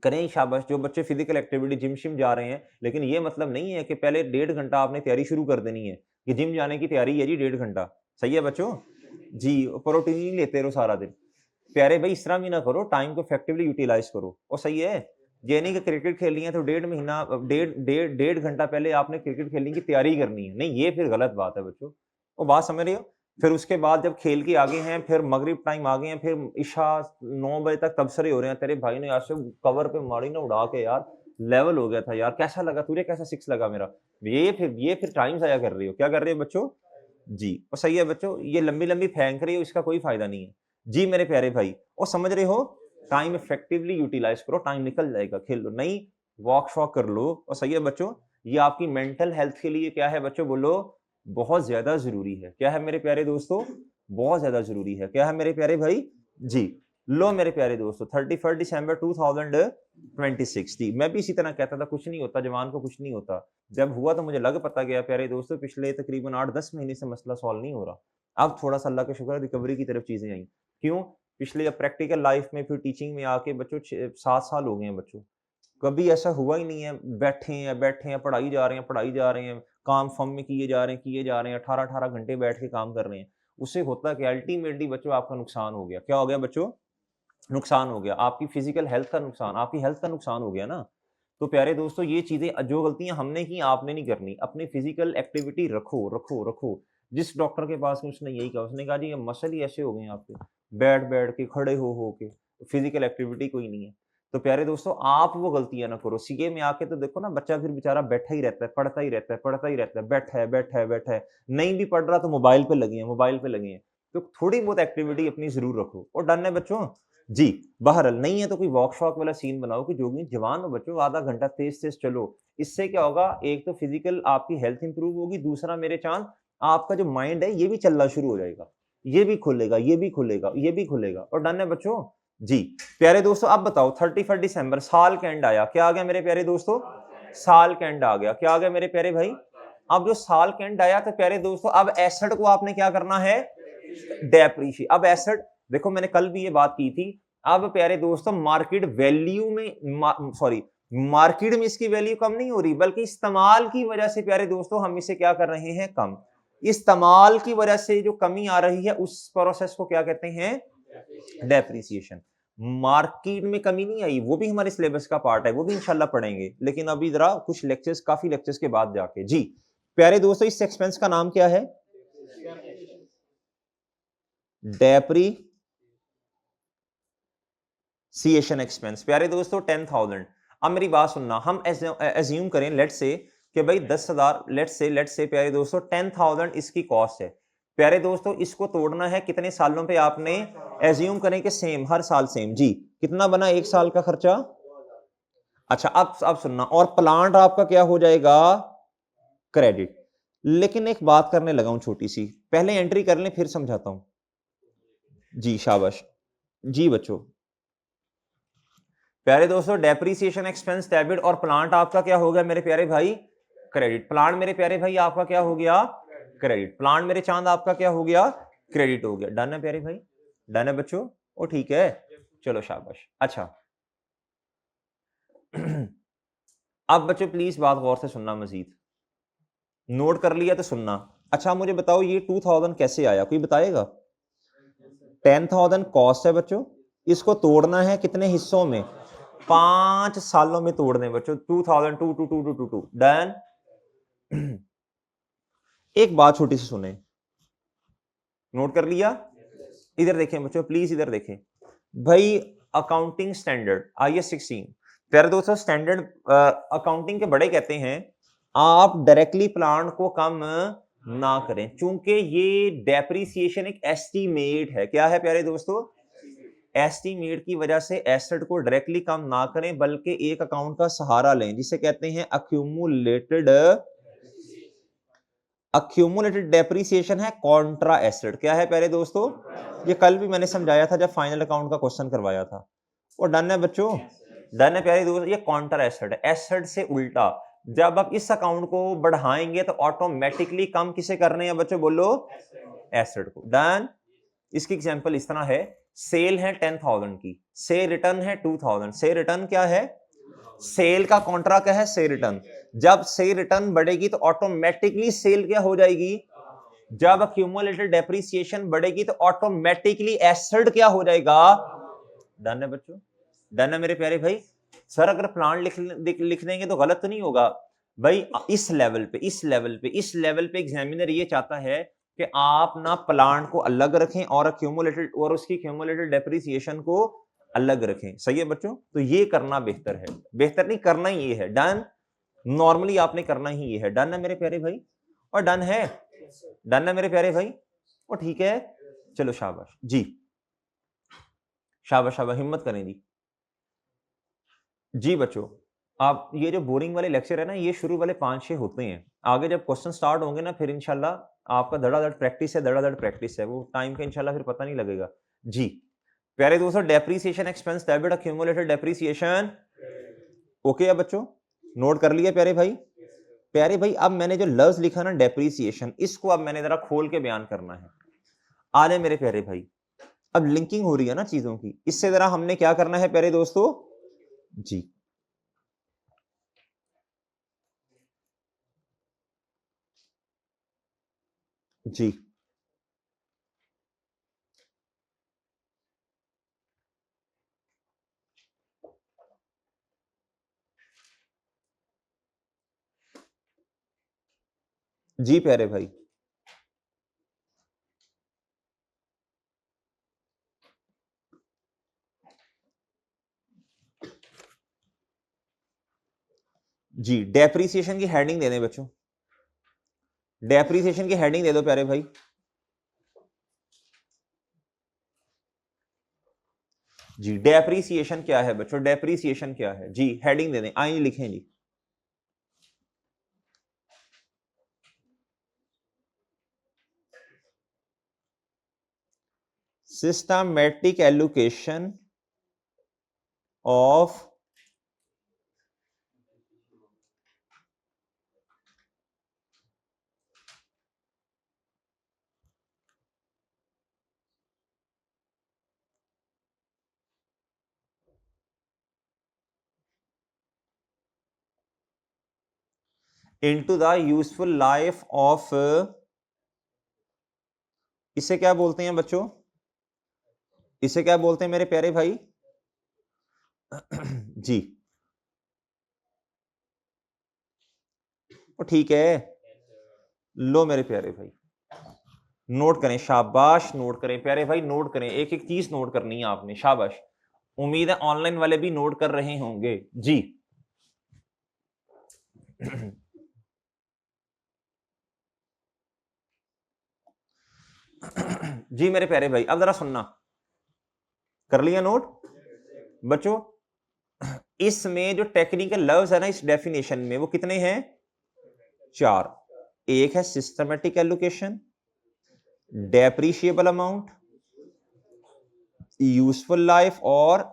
करें शाबाश। जो बच्चे फिजिकल एक्टिविटी जिम शिम जा रहे हैं, लेकिन ये मतलब नहीं है कि पहले 1.5 घंटा आपने तैयारी शुरू कर देनी है कि जिम जाने की तैयारी है जी 1.5 घंटा। सही है बच्चों जी, प्रोटीन लेते रहो सारा दिन। प्यारे भाई इस तरह भी ना करो, टाइम को इफेक्टिवली यूटिलाइज करो। और सही है, ये नहीं कि क्रिकेट खेलनी है तो 1.5 महीना 1.5 घंटा पहले आपने क्रिकेट खेलने की तैयारी करनी है, नहीं ये फिर गलत बात है बच्चों। वो बात समझ रहे हो। फिर उसके बाद जब खेल के आगे हैं, फिर मगरिब टाइम आ गए हैं, फिर इशा 9 बजे तक तबसरे हो रहे हैं। तेरे भाई ने आज से कवर पे मारी ना उड़ा के यार, लेवल हो गया था यार। कैसा लगा तुझे, कैसा सिक्स लगा मेरा। ये फिर टाइम जाया कर रही हो, क्या कर रहे हो बच्चों जी। और सही है बच्चों, ये लंबी लंबी फेंक रही हो, इसका कोई फायदा नहीं है जी मेरे प्यारे भाई। और समझ रहे हो, टाइम इफेक्टिवली यूटिलाइज करो, टाइम निकल जाएगा, खेल लो, नहीं वॉक शॉक कर लो। और सही है बच्चों, ये आपकी मेंटल हेल्थ के लिए क्या है बच्चों, बोलो बहुत ज्यादा जरूरी है। क्या है मेरे प्यारे दोस्तों, बहुत ज्यादा जरूरी है। क्या है मेरे प्यारे भाई जी। लो मेरे प्यारे दोस्तों 31 दिसंबर 2026 थी। मैं भी इसी तरह कहता था कुछ नहीं होता, जवान को कुछ नहीं होता। जब हुआ तो मुझे लग पता गया प्यारे दोस्तों, पिछले तकरीबन 8-10 महीने से मसला सॉल्व नहीं हो रहा। अब थोड़ा सा अल्लाह का शुक्र रिकवरी की तरफ चीजें आई। क्यों, पिछले प्रैक्टिकल लाइफ में फिर टीचिंग में आके बच्चों 7 साल हो गए हैं बच्चों, कभी ऐसा हुआ ही नहीं है बैठे हैं पढ़ाई जा रहे हैं, काम फर्म में किए जा रहे हैं 18-18 घंटे बैठ के काम कर रहे हैं। उससे होता कि अल्टीमेटली बच्चों आपका नुकसान हो गया। क्या हो गया बच्चों, नुकसान हो गया, आपकी फिजिकल हेल्थ का नुकसान, आपकी हेल्थ का नुकसान हो गया ना। तो प्यारे दोस्तों ये चीजें जो गलतियां हमने की आपने नहीं करनी। अपनी फिजिकल एक्टिविटी रखो रखो रखो। जिस डॉक्टर के पास में उसने यही कहा, उसने कहा जी ये मसल ही ऐसे हो गए हैं आपके, बैठ बैठ के खड़े हो के, फिजिकल एक्टिविटी कोई नहीं है। तो प्यारे दोस्तों आप वो गलतियां ना करो। सीए में आके तो देखो ना, बच्चा फिर बेचारा बैठा ही रहता है, पढ़ता ही रहता है, बैठा है, नहीं भी पढ़ रहा तो मोबाइल पे लगे हैं। तो थोड़ी बहुत एक्टिविटी अपनी जरूर रखो। और डन है बच्चों जी। बहरहाल नहीं है तो कोई वॉक शॉक वाला सीन बनाओ कि जो भी जवान हो बच्चों, आधा घंटा तेज तेज चलो। इससे क्या होगा, एक तो फिजिकल आपकी हेल्थ इंप्रूव होगी, दूसरा मेरे चांद आपका जो माइंड है ये भी चलना शुरू हो जाएगा, ये भी खुलेगा, ये भी खुलेगा, ये भी खुलेगा। और डन है बच्चों जी। प्यारे दोस्तों अब बताओ 31 दिसंबर साल का एंड आया, क्या आ गया मेरे प्यारे दोस्तों, साल का एंड आ गया। क्या आ गया मेरे प्यारे भाई, अब जो साल का एंड आया तो प्यारे दोस्तों अब एसेट को आपने क्या करना है, डेप्रीशिएट। अब एसेट देखो, मैंने कल भी ये बात की थी। अब प्यारे दोस्तों मार्केट वैल्यू में सॉरी मार्केट में इसकी वैल्यू कम नहीं हो रही, बल्कि इस्तेमाल की वजह से प्यारे दोस्तों हम इसे क्या कर रहे हैं, कम। इस्तेमाल की वजह से जो कमी आ रही है उस प्रोसेस को क्या कहते हैं, डेप्रिसिएशन। मार्केट में कमी नहीं आई, वो भी हमारे सिलेबस का पार्ट है, वो भी इंशाल्लाह पढ़ेंगे, लेकिन अभी जरा कुछ लेक्चर्स, काफी लेक्चर्स के बाद जाके जी। प्यारे दोस्तों इस एक्सपेंस का नाम क्या है, डेप्रीसिएशन एक्सपेंस। प्यारे दोस्तों 10,000। अब मेरी बात सुनना, हम एज्यूम करें लेट से कि भाई 10,000, लेट से प्यारे दोस्तों 10,000 इसकी कॉस्ट है। प्यारे दोस्तों इसको तोड़ना है कितने सालों पे, आपने एज्यूम करें कि सेम, हर साल सेम जी। कितना बना 1 साल का खर्चा, अच्छा अब सुनना, और प्लांट आपका क्या हो जाएगा, क्रेडिट। लेकिन एक बात करने लगा हूं छोटी सी, पहले एंट्री कर लें फिर समझाता हूं जी। शाबाश जी बच्चों। प्यारे दोस्तों डेप्रीसिएशन एक्सपेंस डेबिट, और प्लांट आपका क्या हो गया मेरे प्यारे भाई, क्रेडिट। प्लांट मेरे प्यारे भाई आपका क्या हो गया, क्रेडिट। प्लांट मेरे चांद आपका क्या हो गया, क्रेडिट हो गया। डन है प्यारे भाई, डन है बच्चों, ओ ठीक है, चलो शाबाश। अच्छा अब बच्चों प्लीज बात गौर से सुनना, मजीद नोट कर लिया तो सुनना। अच्छा मुझे बताओ ये 2000 कैसे आया, कोई बताएगा। 10,000 कॉस्ट है बच्चों, इसको तोड़ना है कितने हिस्सों में, 5 सालों में तोड़ने बच्चों, 2002 डन। एक बात छोटी सी सुने, नोट कर लिया, इधर देखें बच्चों प्लीज, इधर देखें भाई। अकाउंटिंग स्टैंडर्ड IS 16 प्यारे दोस्तों, स्टैंडर्ड अकाउंटिंग के बड़े कहते हैं आप डायरेक्टली प्लांट को कम ना करें, चूंकि ये डेप्रिसिएशन एक एस्टीमेट है। क्या है प्यारे दोस्तों? एस्टीमेट की वजह से एसेट को डायरेक्टली कम ना करें, बल्कि एक अकाउंट का सहारा लें जिसे कहते हैं अक्यूमुलेटेड डेप्रिसिएशन है कॉन्ट्रा एसेट। क्या है प्यारे दोस्तों? ये कल भी मैंने समझाया था जब फाइनल अकाउंट का क्वेश्चन करवाया था। और डन है बच्चों? डन है प्यारे दोस्तों? ये कॉन्ट्रा एसेट है, एसेट से उल्टा। जब आप इस अकाउंट को बढ़ाएंगे तो ऑटोमेटिकली कम किसे करने हैं बच्चों? बोलो, एसेट को। डन। इसकी एग्जांपल इस तरह है, सेल है 10,000 की, से रिटर्न है 2,000। से रिटर्न क्या है? सेल का कॉन्ट्रा क्या है? से रिटर्न। जब से रिटर्न बढ़ेगी तो ऑटोमेटिकली सेल क्या हो जाएगी? जब अक्यूमुलेटेड डेप्रिसिएशन बढ़ेगी तो ऑटोमेटिकली एसेट क्या हो जाएगा? डन है बच्चों? डन है मेरे प्यारे भाई? सर अगर प्लान लिख देंगे तो गलत तो नहीं होगा भाई? इस लेवल पे एग्जामिनर ये चाहता है कि आप ना प्लांट को अलग रखें और अक्यूमुलेटेड और उसकी अक्यूमुलेटेड डेप्रिसिएशन को अलग रखें। सही है बच्चों? तो ये करना बेहतर है, बेहतर नहीं करना ही ये है। डन। नॉर्मली आपने करना ही ये है। डन है मेरे प्यारे भाई? और डन है? डन है मेरे प्यारे भाई? और ठीक है, चलो शाबाश जी, शाबाश शाबाश, हिम्मत करें जी बच्चों। आप ये जो बोरिंग वाले लेक्चर है ना, ये शुरू वाले 5-6 होते हैं। आगे जब क्वेश्चन स्टार्ट होंगे ना, फिर इंशाल्लाह आपका धड़ाधड़ प्रैक्टिस है, वो टाइम का इंशाल्लाह फिर पता नहीं लगेगा जी। प्यारे दोस्तों, depreciation expense debit accumulated depreciation okay है बच्चों? नोट कर लिया प्यारे भाई? प्यारे भाई, अब मैंने जो लफ्ज लिखा ना डेप्रिसिएशन, इसको अब मैंने जरा खोल के बयान करना है। आ रहे मेरे प्यारे भाई, अब लिंकिंग हो रही है ना चीजों की, इससे जरा हमने क्या करना है प्यारे दोस्तों जी। जी जी प्यारे भाई, जी डेप्रिसिएशन की हेडिंग दे दें बच्चों, डेप्रिसिएशन की हेडिंग दे दो प्यारे भाई। जी डेप्रिसिएशन क्या है बच्चों? डेप्रिसिएशन क्या है जी? हेडिंग दे दें, आइए लिखें जी। Systematic allocation of into the useful life of, इसे क्या बोलते हैं बच्चों? इसे क्या बोलते हैं मेरे प्यारे भाई? जी ठीक है, लो मेरे प्यारे भाई, नोट करें, शाबाश, नोट करें प्यारे भाई, नोट करें, एक एक चीज नोट करनी है आपने, शाबाश। उम्मीद है ऑनलाइन वाले भी नोट कर रहे होंगे जी। जी मेरे प्यारे भाई, अब जरा सुनना, कर लिया नोट बच्चों? इसमें जो टेक्निकल लव्स है ना इस डेफिनेशन में, वो कितने हैं? 4। एक है systematic allocation, depreciable amount, useful life और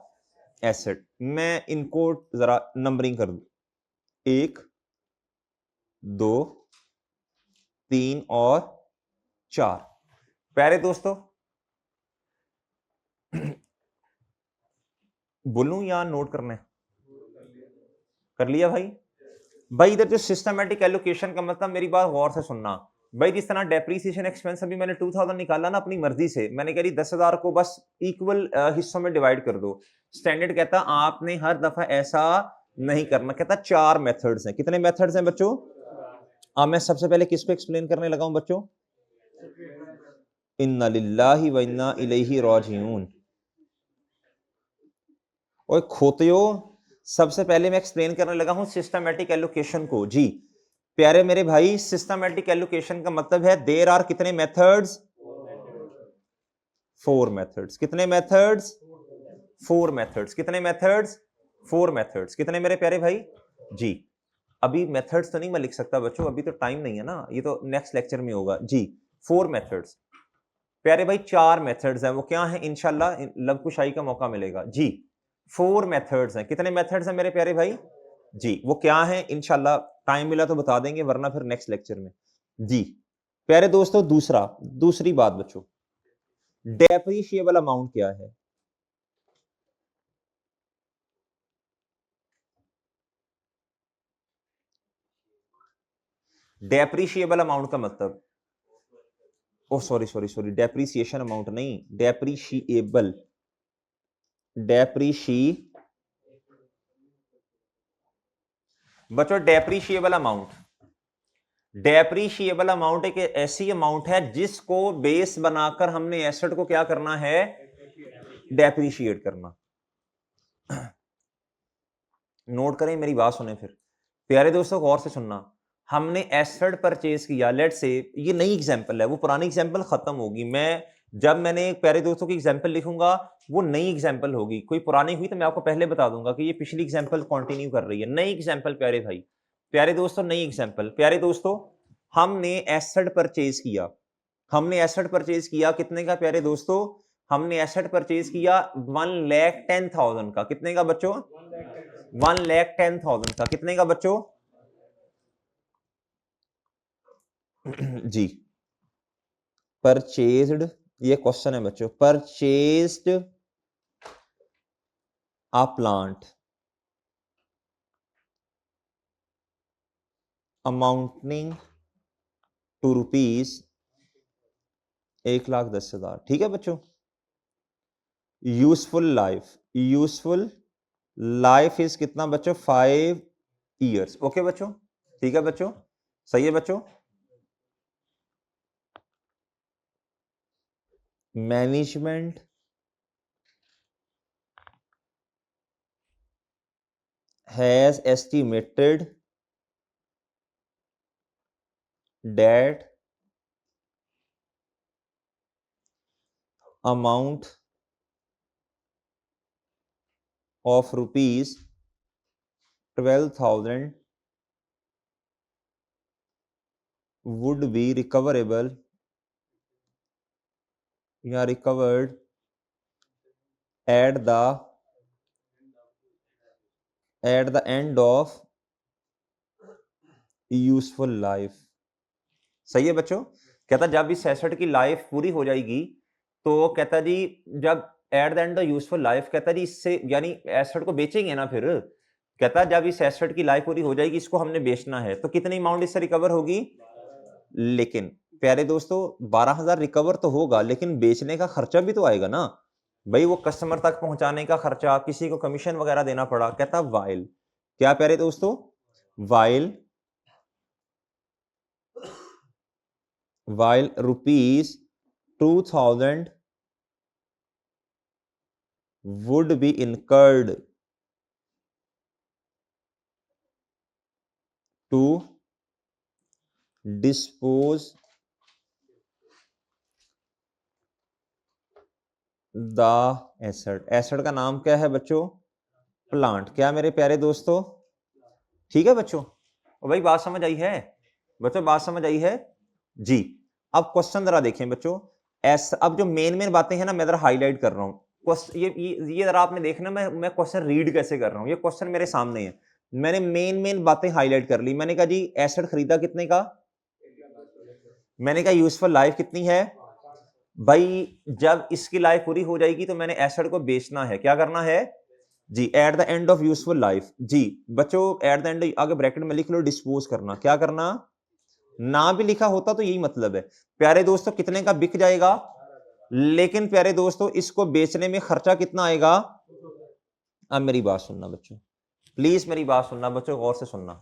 एसेट। मैं इनको जरा नंबरिंग कर दूं, 1 2 3 और 4। प्यारे दोस्तों, बोलूं या नोट करना है? कर लिया भाई? भाई इधर जो सिस्टमैटिक एलोकेशन का मतलब, मेरी बात गौर से सुनना भाई, जिस तरह डेप्रिसिएशन एक्सपेंस अभी मैंने 2000 निकाला ना अपनी मर्जी से, मैंने कह रही 10,000 को बस इक्वल हिस्सों में डिवाइड कर दो। स्टैंडर्ड कहता आपने हर दफा ऐसा नहीं करना, कहता 4 मेथड्स हैं। कितने मेथड्स हैं बच्चों? अब मैं सबसे पहले किसको एक्सप्लेन करने लगा हूं बच्चों? इन्ना लिल्लाहि व इन्ना इलैहि राजिऊन। ओए खोतियो, सबसे पहले मैं एक्सप्लेन करने लगा हूं सिस्टमैटिक एलोकेशन को। जी प्यारे मेरे भाई, सिस्टमैटिक एलोकेशन का मतलब है देयर आर कितने मेथड्स, 4 मेथड्स। कितने मेथड्स? 4 मेथड्स। कितने मेथड्स? 4 मेथड्स। कितने मेरे प्यारे भाई? जी अभी मेथड्स तो नहीं मैं लिख सकता बच्चों, अभी तो टाइम नहीं है ना, ये तो नेक्स्ट लेक्चर में होगा। जी 4 मेथड्स प्यारे भाई, 4 मेथड्स हैं। वो क्या है? इंशाल्लाह लवकुशाई का मौका मिलेगा। जी 4 मेथड्स हैं। कितने मेथड्स हैं मेरे प्यारे भाई? जी वो क्या है? इंशाल्लाह टाइम मिला तो बता देंगे, वरना फिर नेक्स्ट लेक्चर में। जी प्यारे दोस्तों, दूसरी बात बच्चों, डेप्रिशिएबल अमाउंट क्या है? डेप्रिशिएबल अमाउंट का मतलब, ओ सॉरी, डेप्रिसिएशन अमाउंट नहीं, डेप्रिशिएबल, डेप्रिशी बच्चों डेप्रिशिएबल अमाउंट, डेप्रिशिएबल अमाउंट एक ऐसी अमाउंट है जिसको बेस बनाकर हमने एसेट को क्या करना है? डेप्रिशिएट करना। नोट करें, मेरी बात सुने फिर प्यारे दोस्तों, गौर से सुनना। हमने एसेट परचेज किया, लेट से ये नई एग्जांपल है, वो पुरानी एग्जांपल खत्म होगी। मैं जब मैंने प्यारे दोस्तों की एग्जांपल लिखूंगा वो नई एग्जांपल होगी। कोई पुरानी हुई तो मैं आपको पहले बता दूंगा कि ये पिछली एग्जांपल कंटिन्यू कर रही है। नई एग्जांपल प्यारे भाई, प्यारे दोस्तों नई एग्जांपल। प्यारे दोस्तों हमने एसेट परचेज किया, हमने एसेट परचेज किया कितने का प्यारे दोस्तों? हमने एसेट परचेज किया 1,10,000 का। कितने का बच्चों? 1,10,000 का। कितने का बच्चों? जी परचेज्ड, ये क्वेश्चन है बच्चों, purchased a plant amounting to rupees 1,10,000। ठीक है बच्चों। यूजफुल लाइफ इज कितना बच्चों? 5 ईयर्स। ओके बच्चों, ठीक है बच्चों, सही है बच्चों। Management has estimated that amount of rupees 12,000 would be recoverable या recovered at the end of useful life। सही है बच्चों। कहता जब इस एसेट की लाइफ पूरी हो जाएगी तो कहता जी जब eight the end of useful life, कहता जी इससे यानी एसेट को बेचेंगे ना फिर। कहता जब इस एसेट की लाइफ पूरी हो जाएगी, इसको हमने बेचना है, तो कितनी अमाउंट इससे रिकवर होगी? लेकिन प्यारे दोस्तों 12,000 रिकवर तो होगा, लेकिन बेचने का खर्चा भी तो आएगा ना भाई, वो कस्टमर तक पहुंचाने का खर्चा, किसी को कमीशन वगैरह देना पड़ा। कहता वाइल, क्या प्यारे दोस्तों? While rupees 2,000 would be incurred to dispose the asset. Asset का नाम क्या है बच्चों? प्लांट। क्या मेरे प्यारे दोस्तों? ठीक है बच्चों, और भाई बात समझ आई है बच्चों? बात समझ आई है जी। अब क्वेश्चन जरा देखें बच्चों। अब जो मेन बातें हैं ना, मैं जरा हाईलाइट कर रहा हूं। ये जरा आपने देखना, मैं क्वेश्चन रीड कैसे कर रहा हूं। ये क्वेश्चन मेरे सामने है, मैंने मेन बातें हाईलाइट कर ली। मैंने कहा जी एसेट खरीदा कितने का? मैंने कहा यूजफुल लाइफ कितनी है भाई? जब इसकी लाइफ पूरी हो जाएगी तो मैंने एसेट को बेचना है। क्या करना है जी? At the end of useful life. जी बच्चों एट द एंड आगे ब्रैकेट में लिख लो डिस्पोज करना। क्या करना? ना भी लिखा होता तो यही मतलब है। प्यारे दोस्तों कितने का बिक जाएगा? लेकिन प्यारे दोस्तों इसको बेचने में खर्चा कितना आएगा? अब मेरी बात सुनना बच्चों, प्लीज मेरी बात सुनना बच्चों, गौर से सुनना,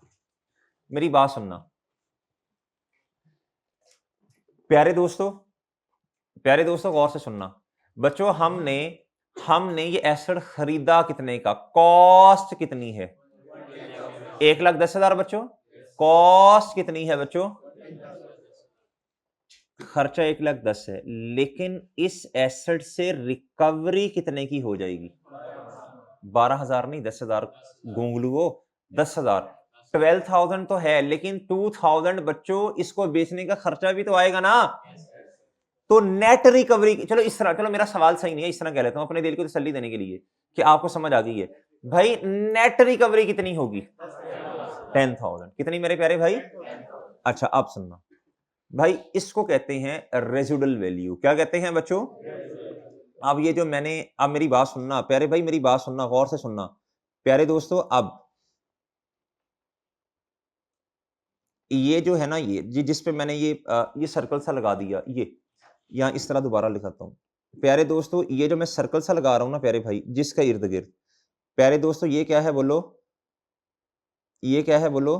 मेरी बात सुनना प्यारे दोस्तों, प्यारे दोस्तों गौर से सुनना बच्चों। हमने हमने ये एसेट खरीदा कितने का, कॉस्ट कितनी है, 1,10,000 बच्चों, कॉस्ट कितनी है बच्चों, खर्चा 1,10,000 है, लेकिन इस एसेट से रिकवरी कितने की हो जाएगी, 12,000 नहीं 10,000, गूंगलुओ 10,000, 12,000 तो है, लेकिन 2,000 बच्चों इसको बेचने का खर्चा भी तो आएगा ना, तो नेट रिकवरी, चलो इस तरह, चलो मेरा सवाल सही नहीं है, इस तरह कह लेता हूं अपने दिल को तसल्ली देने के लिए कि आपको समझ आ गई है, भाई नेट रिकवरी कितनी होगी, 10,000, कितनी मेरे प्यारे भाई, अच्छा अब सुनना भाई, इसको कहते हैं रेजिडुअल वैल्यू, क्या कहते हैं बच्चों, अब ये जो मैंने, अब मेरी बात सुनना प्यारे भाई, मेरी बात सुनना, गौर से सुनना प्यारे दोस्तों, अब ये जो है ना, ये जिस पे मैंने ये सर्कल सा लगा दिया, ये यहां इस तरह दोबारा लिखाता हूं, प्यारे दोस्तों ये जो मैं सर्कल सा लगा रहा हूं ना प्यारे भाई, जिसका इर्द गिर्द, प्यारे दोस्तों ये क्या है बोलो, ये क्या है बोलो,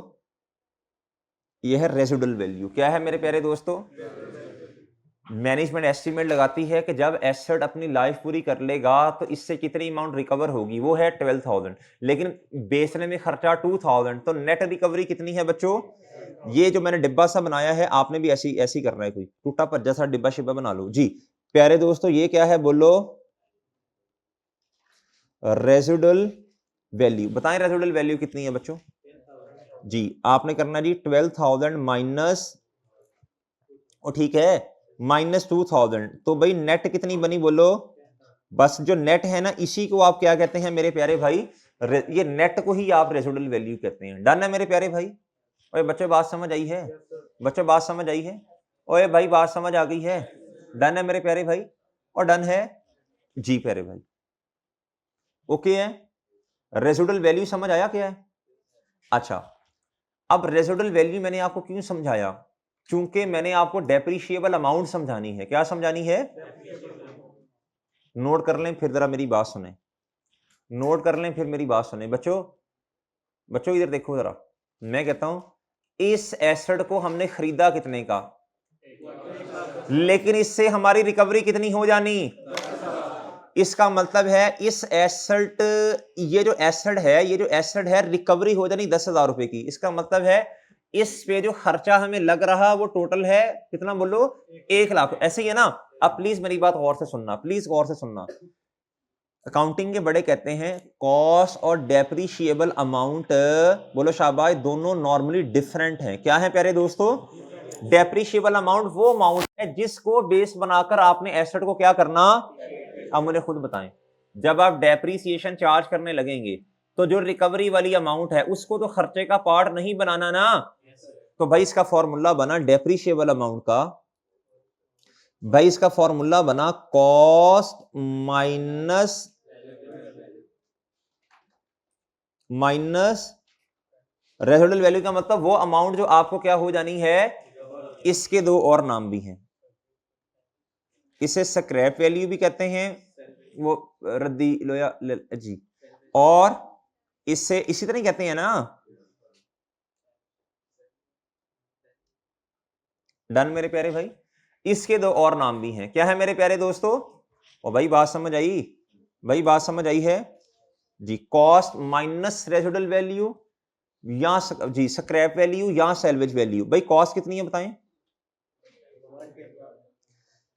ये है रेजिडुअल वैल्यू, क्या है मेरे प्यारे दोस्तों, मैनेजमेंट एस्टीमेट लगाती है कि जब एसेट अपनी लाइफ पूरी कर लेगा तो इससे कितनी अमाउंट रिकवर होगी, वो है 12,000, लेकिन बेचने में खर्चा 2,000, तो नेट रिकवरी कितनी है बच्चों, ये जो मैंने डिब्बा सा बनाया है, आपने भी ऐसी ऐसी करना है, कोई टूटा पज्जा सा डिब्बा शिब्बा बना लो जी, प्यारे दोस्तों ये क्या है बोलो, रेजिडुअल वैल्यू, बताएं रेजिडुअल वैल्यू कितनी है बच्चों, जी आपने करना जी 12,000 माइनस, और ठीक है माइनस 2,000, तो भाई नेट कितनी बनी बोलो, बस जो नेट है ना इसी को आप क्या कहते हैं मेरे प्यारे भाई, ये नेट को ही आप रेजिडुअल वैल्यू कहते हैं, डन है मेरे प्यारे भाई, ओए बच्चों बात समझ आई है, बच्चों बात समझ आई है, ओए भाई बात समझ आ गई है, डन है मेरे प्यारे भाई, और डन है जी प्यारे भाई, ओके है, रेजिडुअल वैल्यू समझ आया क्या है, अच्छा अब रेजिडुअल वैल्यू मैंने आपको क्यों समझाया, क्योंकि मैंने आपको डेप्रिशिएबल अमाउंट समझानी है, क्या समझानी है, नोट कर लें फिर जरा मेरी बात सुने, नोट कर लें फिर मेरी बात सुने बच्चों, बच्चों इधर देखो जरा, मैं कहता हूं इस एसेट को हमने खरीदा कितने का, लेकिन इससे हमारी रिकवरी कितनी हो जानी, इसका मतलब है इस एसेट, ये जो एसेट है रिकवरी हो जानी 10,000 रुपए की, इसका मतलब है इस पे जो खर्चा हमें लग रहा वो टोटल है कितना बोलो, 1,00,000, ऐसे ही है ना, अब प्लीज मेरी बात गौर से सुनना, प्लीज गौर से सुनना, अकाउंटिंग के बड़े कहते हैं कॉस्ट और डेप्रिशिएबल अमाउंट, बोलो शाबाश, दोनों नॉर्मली डिफरेंट हैं, क्या है प्यारे दोस्तों, डेप्रिशिएबल अमाउंट वो अमाउंट है जिसको बेस बनाकर आपने एसेट को क्या करना, अब मुझे खुद बताएं, जब आप डेप्रिसिएशन चार्ज करने लगेंगे तो जो रिकवरी वाली अमाउंट है उसको तो खर्चे का पार्ट नहीं बनाना ना, तो भाई इसका फॉर्मूला बना डेप्रिशिएबल अमाउंट का, भाई इसका फॉर्मूला बना कॉस्ट माइनस रेजिडुअल वैल्यू, का मतलब वो अमाउंट जो आपको क्या हो जानी है, इसके दो और नाम भी हैं, इसे स्क्रैप वैल्यू भी कहते हैं, वो रद्दी लोया जी, और इससे इसी तरह कहते हैं ना, डन मेरे प्यारे भाई, इसके दो और नाम भी हैं, क्या है मेरे प्यारे दोस्तों, और भाई बात समझ आई, भाई बात समझ आई है जी, कॉस्ट माइनस रेजिडुअल वैल्यू या जी स्क्रैप वैल्यू या सैल्वेज वैल्यू, भाई कॉस्ट कितनी है बताएं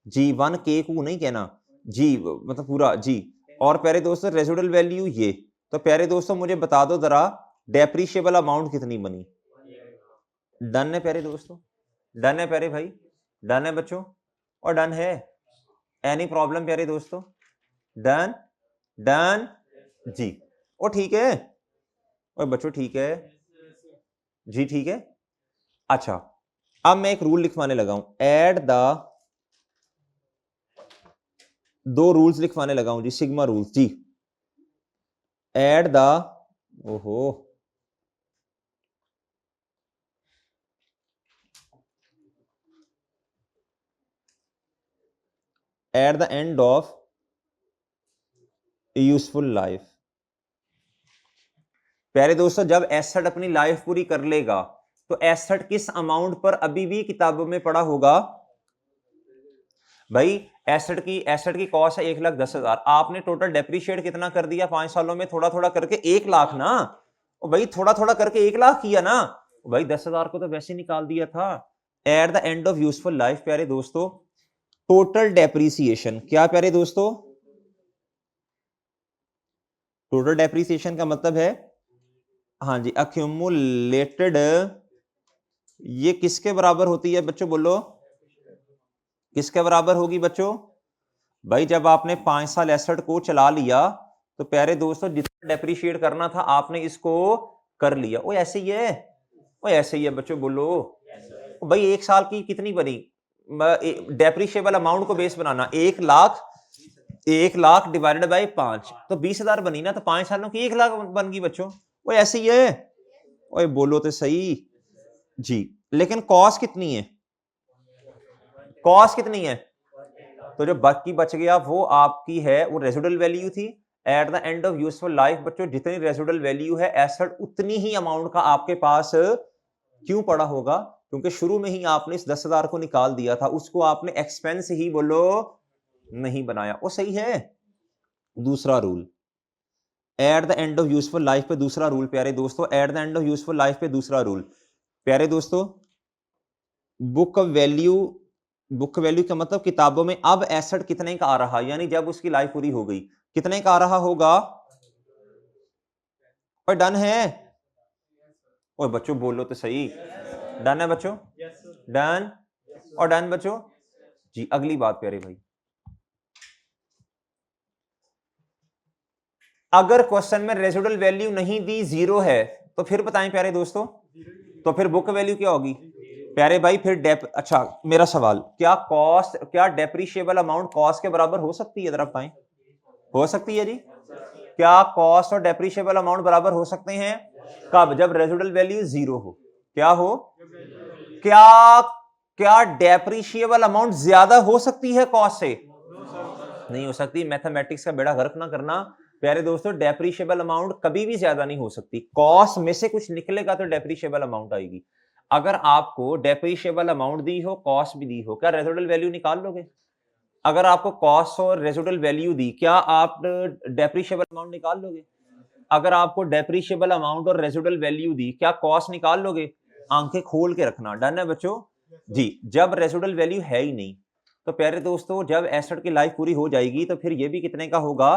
जी, 1K को नहीं कहना जी, मतलब पूरा जी, और प्यारे दोस्तों रेजिडुअल वैल्यू ये, तो प्यारे दोस्तों मुझे बता दो जरा डेप्रिशिएबल अमाउंट कितनी बनी, डन है प्यारे दोस्तों, डन है प्यारे भाई, डन है बच्चों, और डन है, एनी प्रॉब्लम प्यारे दोस्तों, डन, डन जी, ओ ठीक है, और बच्चों ठीक है जी, ठीक है, अच्छा अब मैं एक रूल लिखवाने लगा हूं, एड द, दो रूल्स लिखवाने लगा हूं जी, सिग्मा रूल्स जी, एड द, ओहो at the end of useful life, प्यारे दोस्तों जब एसेट अपनी लाइफ पूरी कर लेगा तो एसेट किस अमाउंट पर अभी भी किताबों में पड़ा होगा, भाई एसेट की कॉस्ट है 1,10,000, आपने टोटल डेप्रीशिएट कितना कर दिया 5 सालों में, थोड़ा थोड़ा करके 1 लाख ना, ओ भाई थोड़ा थोड़ा करके 1 लाख किया ना, ओ भाई 10,000 को तो वैसे निकाल दिया था। Eight the end of useful life प्यारे दोस्तों, टोटल डेप्रीसिएशन, क्या प्यारे दोस्तों, टोटल डेप्रीसिएशन का मतलब है, हाँ जी, अक्यूमुलेटेड, ये किसके बराबर होती है बच्चों, बोलो किसके बराबर होगी बच्चों? भाई जब आपने 5 साल एसेट को चला लिया तो प्यारे दोस्तों जितना डेप्रीशिएट करना था आपने इसको कर लिया। ओ ऐसे ही है, ओ ऐसे ही है बच्चों, बोलो। ओ भाई 1 साल की कितनी बनी डेप्रीशिएबल अमाउंट को base banana, 1 lakh divided by 5 तो 20,000 बनी ना, तो 5 सालों की 1 लाख बन गई बच्चों। वो ऐसे ही है, ओए बोलो तो सही जी। लेकिन कॉस्ट कितनी है, कॉस्ट कितनी है? तो जो बाकी बच गया वो आपकी है, वो रेजिडुअल वैल्यू थी। Eight the end of useful life बच्चों जितनी रेजिडुअल वैल्यू है एसेट उतनी ही अमाउंट का आपके पास क्यों पड़ा होगा? क्योंकि शुरू में ही आपने इस 10,000 को निकाल दिया था, उसको आपने एक्सपेंस ही बोलो नहीं बनाया। वो सही है। दूसरा rule eight the end of useful life पे दूसरा रूल प्यारे दोस्तों, eight the end of useful life पे दूसरा रूल प्यारे दोस्तों, बुक वैल्यू, बुक वैल्यू का मतलब किताबों में अब एसेट कितने का आ रहा, यानी जब उसकी लाइफ पूरी हो गई कितने का आ रहा होगा? और डन है? और बच्चों बोलो तो सही, डन है बच्चों? डन और डन बच्चों जी। अगली बात प्यारे भाई, अगर क्वेश्चन में रेजिडुअल वैल्यू नहीं दी, जीरो है, तो फिर बताएं प्यारे दोस्तों, तो फिर बुक वैल्यू क्या होगी प्यारे भाई? फिर अच्छा मेरा सवाल, क्या कॉस्ट, क्या डेप्रीशिएबल अमाउंट कॉस्ट के बराबर हो सकती है? जरा बताएं, हो सकती है जी? क्या कॉस्ट और डेप्रीशिएबल अमाउंट बराबर हो सकते हैं? कब? जब रेजिडुअल वैल्यू जीरो हो। क्या हो? क्या क्या डेप्रीशिएबल अमाउंट ज्यादा हो सकती है कॉस्ट से? नहीं हो सकती। मैथमेटिक्स का बेड़ा गर्क ना करना प्यारे दोस्तों, डेप्रीशिएबल अमाउंट कभी भी ज्यादा नहीं हो सकती। कॉस्ट में से कुछ निकलेगा तो डेप्रीशिएबल अमाउंट आएगी। अगर आपको डेप्रीशिएबल अमाउंट दी हो, कॉस्ट भी दी हो, क्या रेजिडुअल वैल्यू निकाल लोगे? अगर आपको कॉस्ट और रेजिडुअल वैल्यू दी, क्या आप डेप्रीशिएबल अमाउंट निकाल लोगे? अगर आपको डेप्रीशिएबल अमाउंट और रेजिडुअल वैल्यू दी, क्या कॉस्ट निकाल लोगे? आंखें खोल के रखना, डन है बच्चों जी। जब रेजिडुअल वैल्यू है ही नहीं, तो प्यारे दोस्तों जब एसेट की लाइफ पूरी हो जाएगी तो फिर ये भी कितने का होगा?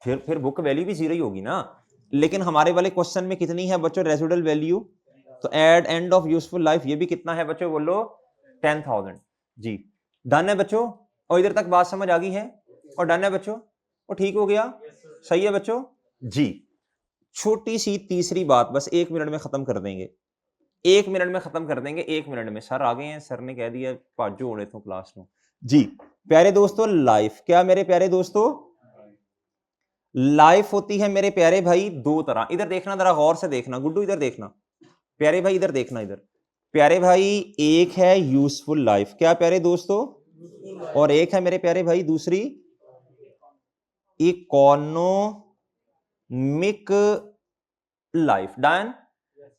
फिर बुक वैल्यू भी जीरो ही होगी ना। लेकिन हमारे वाले क्वेश्चन में कितनी है बच्चों रेजिडुअल वैल्यू? तो at end of useful life ये भी कितना है बच्चों, बोलो 10,000 जी। डन है बच्चों? और इधर तक बात समझ आ गई है? और डन है बच्चों? और ठीक हो गया? सही है बच्चों जी। छोटी सी तीसरी बात, बस 1 मिनट में खत्म कर देंगे, 1 मिनट में खत्म कर देंगे, 1 मिनट में। सर आ गए हैं, सर ने कह दिया पाजू होने तो क्लास में जी। प्यारे दोस्तों लाइफ, क्या मेरे प्यारे दोस्तों, लाइफ होती है मेरे प्यारे भाई दो तरह। इधर देखना, जरा गौर से देखना, गुड्डू इधर देखना, प्यारे भाई इधर देखना, इधर प्यारे भाई, एक है यूजफुल लाइफ, क्या प्यारे दोस्तों, और एक है मेरे प्यारे भाई दूसरी economic life. Done?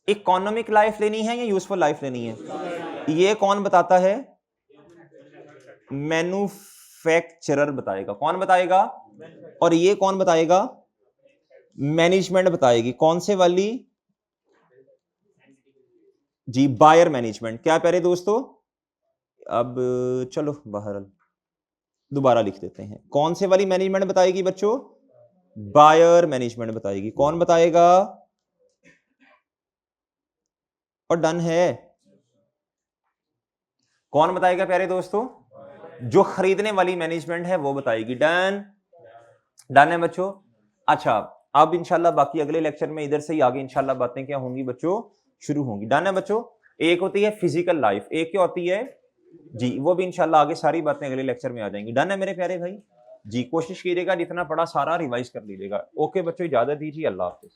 Economic life लेनी है या यूजफुल लाइफ लेनी है? ये कौन बताता है? मैन्युफैक्चरर बताएगा। कौन बताएगा? और ये कौन बताएगा? मैनेजमेंट बताएगी। कौन से वाली जी? Buyer management. क्या प्यारे दोस्तों, अब चलो बाहर दोबारा लिख देते हैं, कौन से वाली मैनेजमेंट बताएगी बच्चों? बायर मैनेजमेंट बताएगी। कौन बताएगा? और डन है? कौन बताएगा प्यारे दोस्तों? जो खरीदने वाली मैनेजमेंट है वो बताएगी। डन? डन है बच्चों? अच्छा, अब इंशाल्लाह बाकी अगले लेक्चर में इधर से ही आगे इंशाल्लाह बातें क्या होंगी बच्चों, शुरू होंगी। डन है बच्चों? एक होती है फिजिकल लाइफ, एक क्या होती है जी, वो भी इंशाल्लाह आगे सारी बातें अगले लेक्चर में आ जाएंगी। डन है मेरे प्यारे भाई जी। कोशिश कीजिएगा जितना पढ़ा सारा रिवाइज कर लीजिएगा। ओके बच्चों, इजाजत दीजिए, अल्लाह हाफिज।